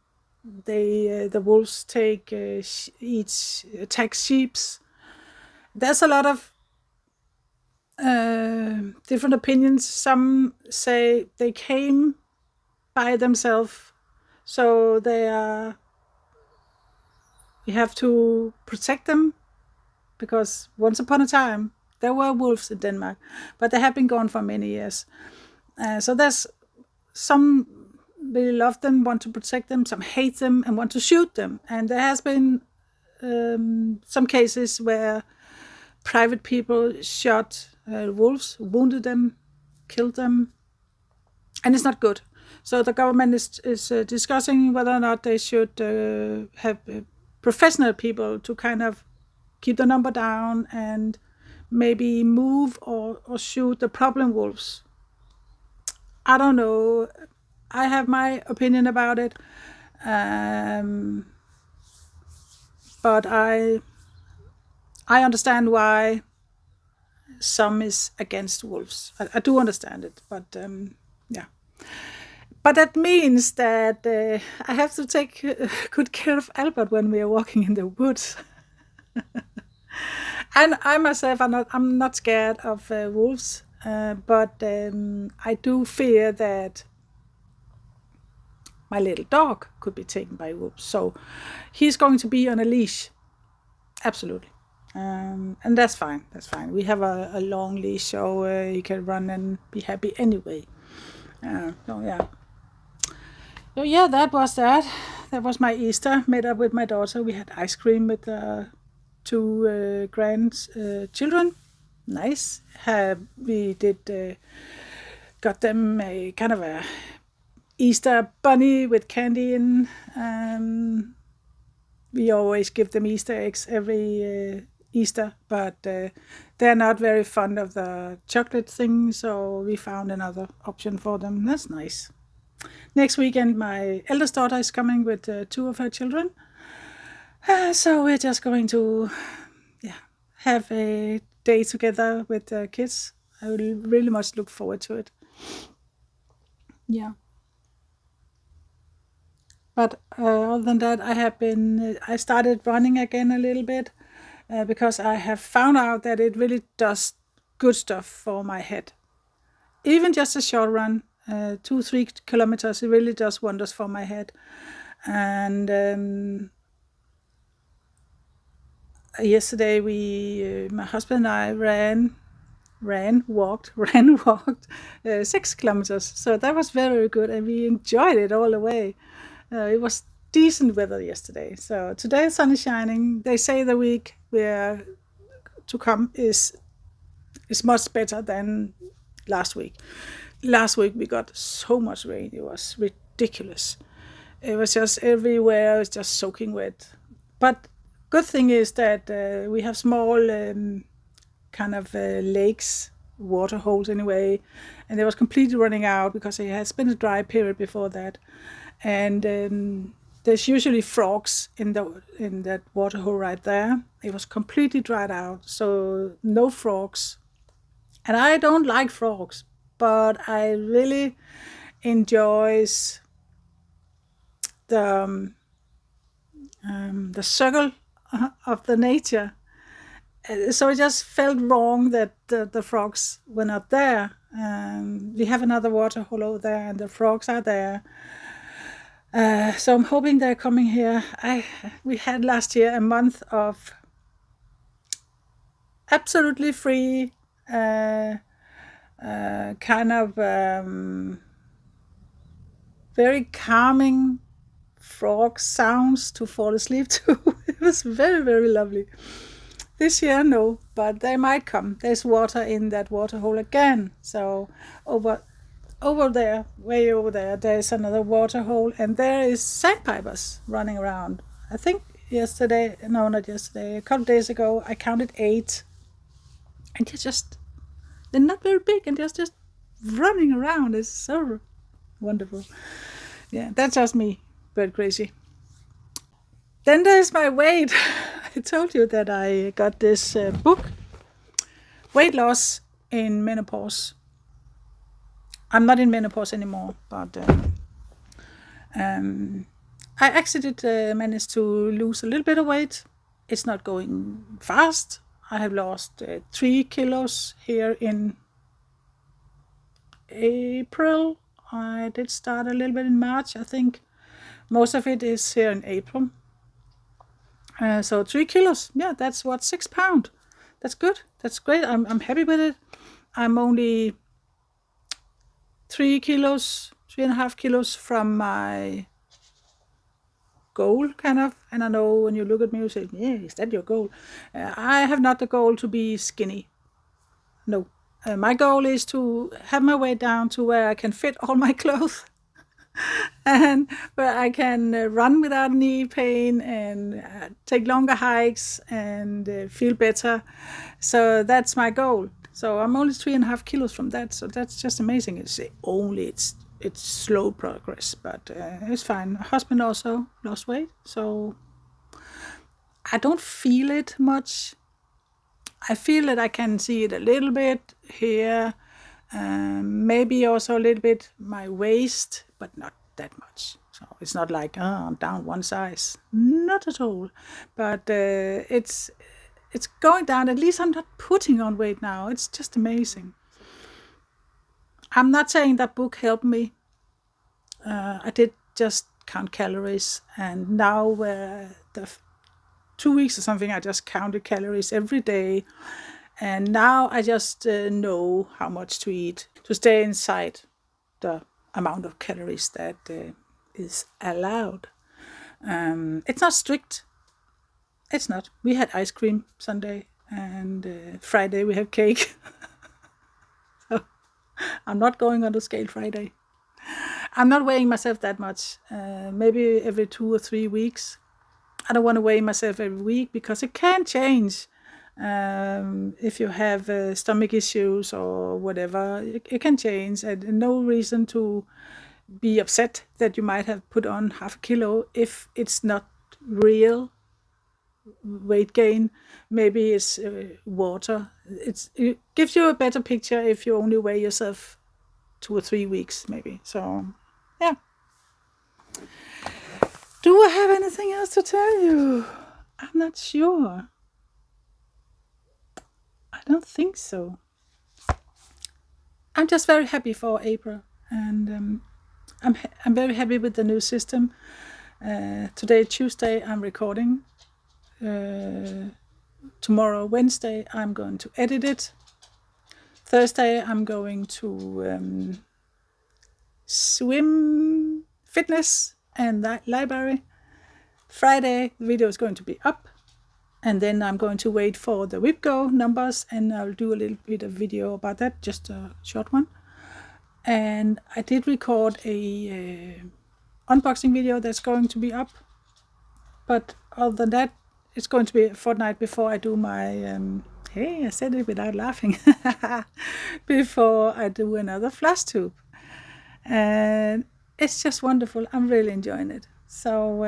The wolves attack sheep. There's a lot of different opinions. Some say they came by themselves. So we have to protect them, because once upon a time there were wolves in Denmark, but they have been gone for many years. So there's some really love them, want to protect them, some hate them and want to shoot them. And there has been some cases where private people shot wolves, wounded them, killed them, and it's not good. So the government is discussing whether or not they should have professional people to kind of keep the number down and maybe move or shoot the problem wolves. I don't know. I have my opinion about it, but I understand why some is against wolves. I do understand it, but yeah. But that means that I have to take good care of Albert when we are walking in the woods. And I myself, I'm not scared of wolves, but I do fear that my little dog could be taken by wolves. So he's going to be on a leash, absolutely. And that's fine. That's fine. We have a long leash, so he can run and be happy anyway. So yeah. So yeah, that was that. That was my Easter. Met up with my daughter. We had ice cream with 2 grandchildren. Nice. We did got them a kind of a Easter bunny with candy in. We always give them Easter eggs every Easter, but they're not very fond of the chocolate thing, so we found another option for them. That's nice. Next weekend, my eldest daughter is coming with 2 of her children. So we're just going to have a day together with the kids. I will really much look forward to it. Yeah. But other than that, I started running again a little bit because I have found out that it really does good stuff for my head. Even just a short run, 2-3 kilometers, it really does wonders for my head. And Yesterday my husband and I walked 6 kilometers. So that was very, very good, and we enjoyed it all the way. It was decent weather yesterday. So today the sun is shining. They say the week we're to come is much better than last week. Last week we got so much rain. It was ridiculous. It was just everywhere. It was just soaking wet. But good thing is that we have small kind of lakes, water holes anyway, and they was completely running out because it has been a dry period before that. And there's usually frogs in that water hole right there. It was completely dried out, so no frogs. And I don't like frogs, but I really enjoys the circle of the nature. So it just felt wrong that the frogs were not there. We have another water hole over there, and the frogs are there. So I'm hoping they're coming here. We had last year a month of absolutely free, kind of very calming frog sounds to fall asleep to. It was very, very lovely. This year, no, but they might come. There's water in that water hole again. So over there, way over there, there's another water hole, and there is sandpipers running around. I think not yesterday, a couple days ago, I counted 8. And they're not very big, and they're just running around. It's so wonderful. Yeah, that's just me, bird crazy. Then there's my weight. I told you that I got this book, Weight Loss in Menopause. I'm not in menopause anymore, but I actually managed to lose a little bit of weight. It's not going fast. I have lost 3 kilos here in April. I did start a little bit in March, I think. Most of it is here in April. So 3 kilos, yeah, that's 6 pounds. That's good. That's great. I'm happy with it. I'm only 3.5 kilos from my goal, kind of. And I know when you look at me, you say, yeah, is that your goal? I have not the goal to be skinny. No. My goal is to have my weight down to where I can fit all my clothes and where I can run without knee pain and take longer hikes and feel better. So that's my goal. So I'm only 3.5 kilos from that. So that's just amazing. It's slow progress, but it's fine. My husband also lost weight, so I don't feel it much. I feel that I can see it a little bit here, maybe also a little bit my waist, but not that much. So it's not like I'm down one size, not at all. But it's going down. At least I'm not putting on weight now. It's just amazing. I'm not saying that book helped me. I did just count calories, and now the 2 weeks or something, I just counted calories every day. And now I just know how much to eat to stay inside the amount of calories that is allowed. It's not strict. It's not. We had ice cream Sunday, and Friday we have cake. So I'm not going on the scale Friday. I'm not weighing myself that much. Maybe every 2 or 3 weeks. I don't want to weigh myself every week because it can change. If you have stomach issues or whatever, it can change. And no reason to be upset that you might have put on half a kilo if it's not real weight gain. Maybe it's water. It gives you a better picture if you only weigh yourself 2 or 3 weeks, maybe. So, yeah. Do I have anything else to tell you? I'm not sure. I don't think so. I'm just very happy for April, and I'm very happy with the new system. Today, Tuesday, I'm recording. tomorrow, Wednesday, I'm going to edit it. Thursday, I'm going to swim, fitness, and that library. Friday, the video is going to be up. And then I'm going to wait for the WIPGO numbers, and I'll do a little bit of video about that, just a short one. And I did record a unboxing video that's going to be up. But other than that, it's going to be a fortnight before I do my, hey, I said it without laughing, before I do another FLOSSTUBE. And it's just wonderful. I'm really enjoying it. So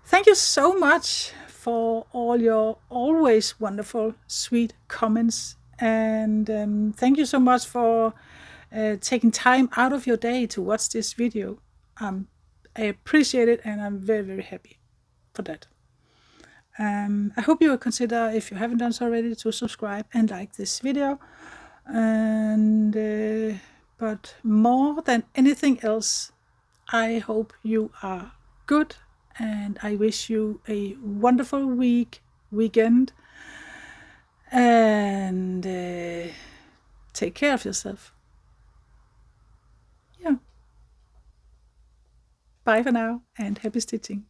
thank you so much for all your always wonderful, sweet comments. And thank you so much for taking time out of your day to watch this video. I appreciate it, and I'm very, very happy for that. I hope you will consider, if you haven't done so already, to subscribe and like this video. And but more than anything else, I hope you are good, and I wish you a wonderful weekend, and take care of yourself. Yeah. Bye for now, and happy stitching.